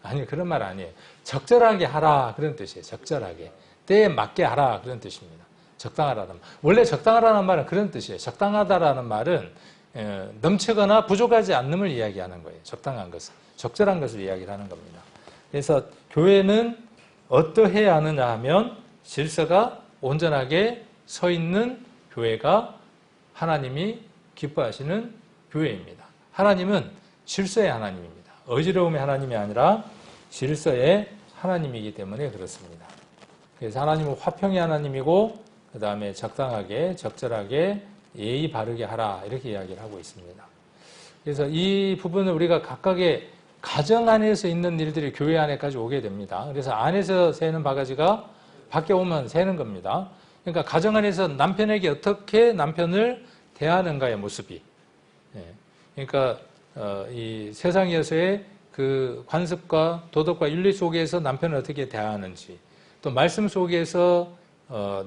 아니요, 그런 말 아니에요. 적절하게 하라 그런 뜻이에요. 적절하게. 때에 맞게 하라 그런 뜻입니다. 적당하라는 말. 원래 적당하라는 말은 그런 뜻이에요. 적당하다라는 말은 넘치거나 부족하지 않음을 이야기하는 거예요. 적당한 것을. 적절한 것을 이야기를 하는 겁니다. 그래서 교회는 어떠해야 하느냐 하면 질서가 온전하게 서 있는 교회가 하나님이 기뻐하시는 교회입니다. 하나님은 질서의 하나님입니다. 어지러움의 하나님이 아니라 질서의 하나님이기 때문에 그렇습니다. 그래서 하나님은 화평의 하나님이고 그 다음에 적당하게 적절하게 예의 바르게 하라 이렇게 이야기를 하고 있습니다. 그래서 이 부분을 우리가 각각의 가정 안에서 있는 일들이 교회 안에까지 오게 됩니다. 그래서 안에서 새는 바가지가 밖에 오면 새는 겁니다. 그러니까 가정 안에서 남편에게 어떻게 남편을 대하는가의 모습이, 그러니까 이 세상에서의 그 관습과 도덕과 윤리 속에서 남편을 어떻게 대하는지, 또 말씀 속에서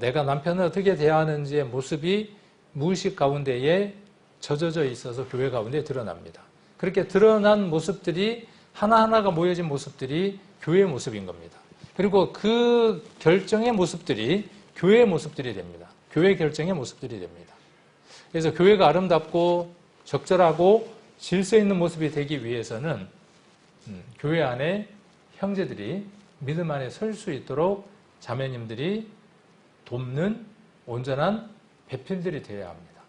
내가 남편을 어떻게 대하는지의 모습이 무의식 가운데에 젖어져 있어서 교회 가운데 드러납니다. 그렇게 드러난 모습들이 하나하나가 모여진 모습들이 교회의 모습인 겁니다. 그리고 그 결정의 모습들이 교회의 모습들이 됩니다. 교회 결정의 모습들이 됩니다. 그래서 교회가 아름답고 적절하고 질서 있는 모습이 되기 위해서는 교회 안에 형제들이 믿음 안에 설 수 있도록 자매님들이 돕는 온전한 배필들이 되어야 합니다.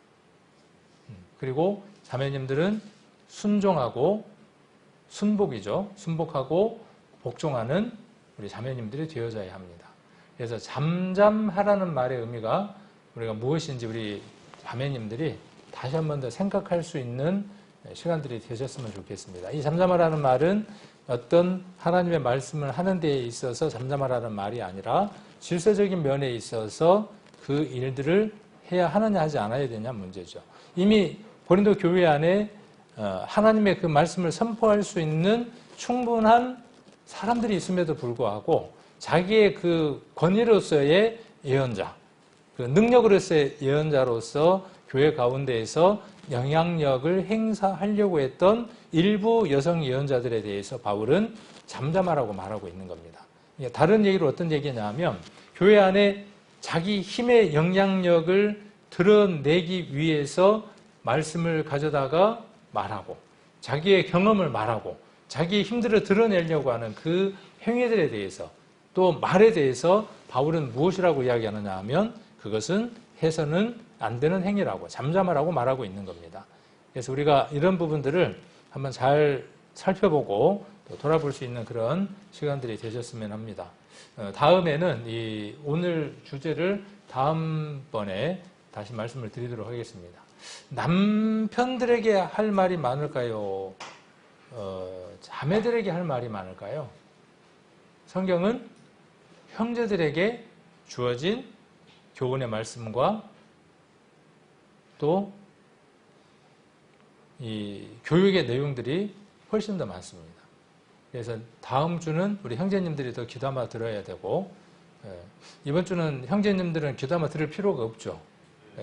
그리고 자매님들은 순종하고 순복이죠. 순복하고 복종하는 우리 자매님들이 되어져야 합니다. 그래서 잠잠하라는 말의 의미가 우리가 무엇인지 우리 자매님들이 다시 한 번 더 생각할 수 있는 시간들이 되셨으면 좋겠습니다. 이 잠잠하라는 말은 어떤 하나님의 말씀을 하는 데에 있어서 잠잠하라는 말이 아니라 질서적인 면에 있어서 그 일들을 해야 하느냐 하지 않아야 되냐 문제죠. 이미 고린도 교회 안에 하나님의 그 말씀을 선포할 수 있는 충분한 사람들이 있음에도 불구하고 자기의 그 권위로서의 예언자, 그 능력으로서의 예언자로서 교회 가운데에서 영향력을 행사하려고 했던 일부 여성 예언자들에 대해서 바울은 잠잠하라고 말하고 있는 겁니다. 다른 얘기로 어떤 얘기냐 하면 교회 안에 자기 힘의 영향력을 드러내기 위해서 말씀을 가져다가 말하고 자기의 경험을 말하고 자기의 힘들을 드러내려고 하는 그 행위들에 대해서 또 말에 대해서 바울은 무엇이라고 이야기하느냐 하면 그것은 해서는 안 되는 행위라고 잠잠하라고 말하고 있는 겁니다. 그래서 우리가 이런 부분들을 한번 잘 살펴보고 또 돌아볼 수 있는 그런 시간들이 되셨으면 합니다. 다음에는 이 오늘 주제를 다음번에 다시 말씀을 드리도록 하겠습니다. 남편들에게 할 말이 많을까요? 자매들에게 할 말이 많을까요? 성경은 형제들에게 주어진 교훈의 말씀과 또 이 교육의 내용들이 훨씬 더 많습니다. 그래서 다음 주는 우리 형제님들이 더 귀담아 들어야 되고 이번 주는 형제님들은 귀담아 들을 필요가 없죠.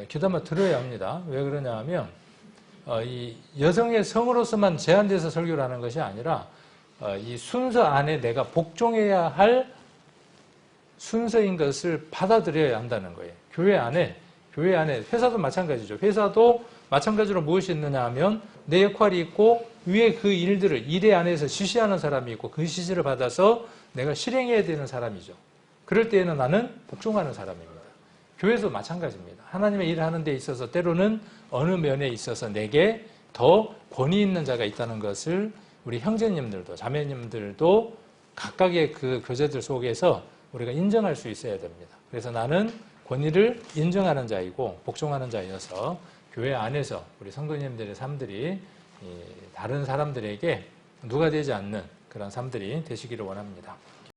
귀담아 들어야 합니다. 왜 그러냐 하면 이 여성의 성으로서만 제한돼서 설교를 하는 것이 아니라 이 순서 안에 내가 복종해야 할 순서인 것을 받아들여야 한다는 거예요. 교회 안에 회사도 마찬가지죠. 회사도 마찬가지로 무엇이 있느냐 하면 내 역할이 있고 위에 그 일들을 일에 안에서 지시하는 사람이 있고 그 지시를 받아서 내가 실행해야 되는 사람이죠. 그럴 때에는 나는 복종하는 사람입니다. 교회도 마찬가지입니다. 하나님의 일을 하는 데 있어서 때로는 어느 면에 있어서 내게 더 권위 있는 자가 있다는 것을 우리 형제님들도 자매님들도 각각의 그 교제들 속에서 우리가 인정할 수 있어야 됩니다. 그래서 나는 권위를 인정하는 자이고 복종하는 자여서 교회 안에서 우리 성도님들의 삶들이 다른 사람들에게 누가 되지 않는 그런 삶들이 되시기를 원합니다.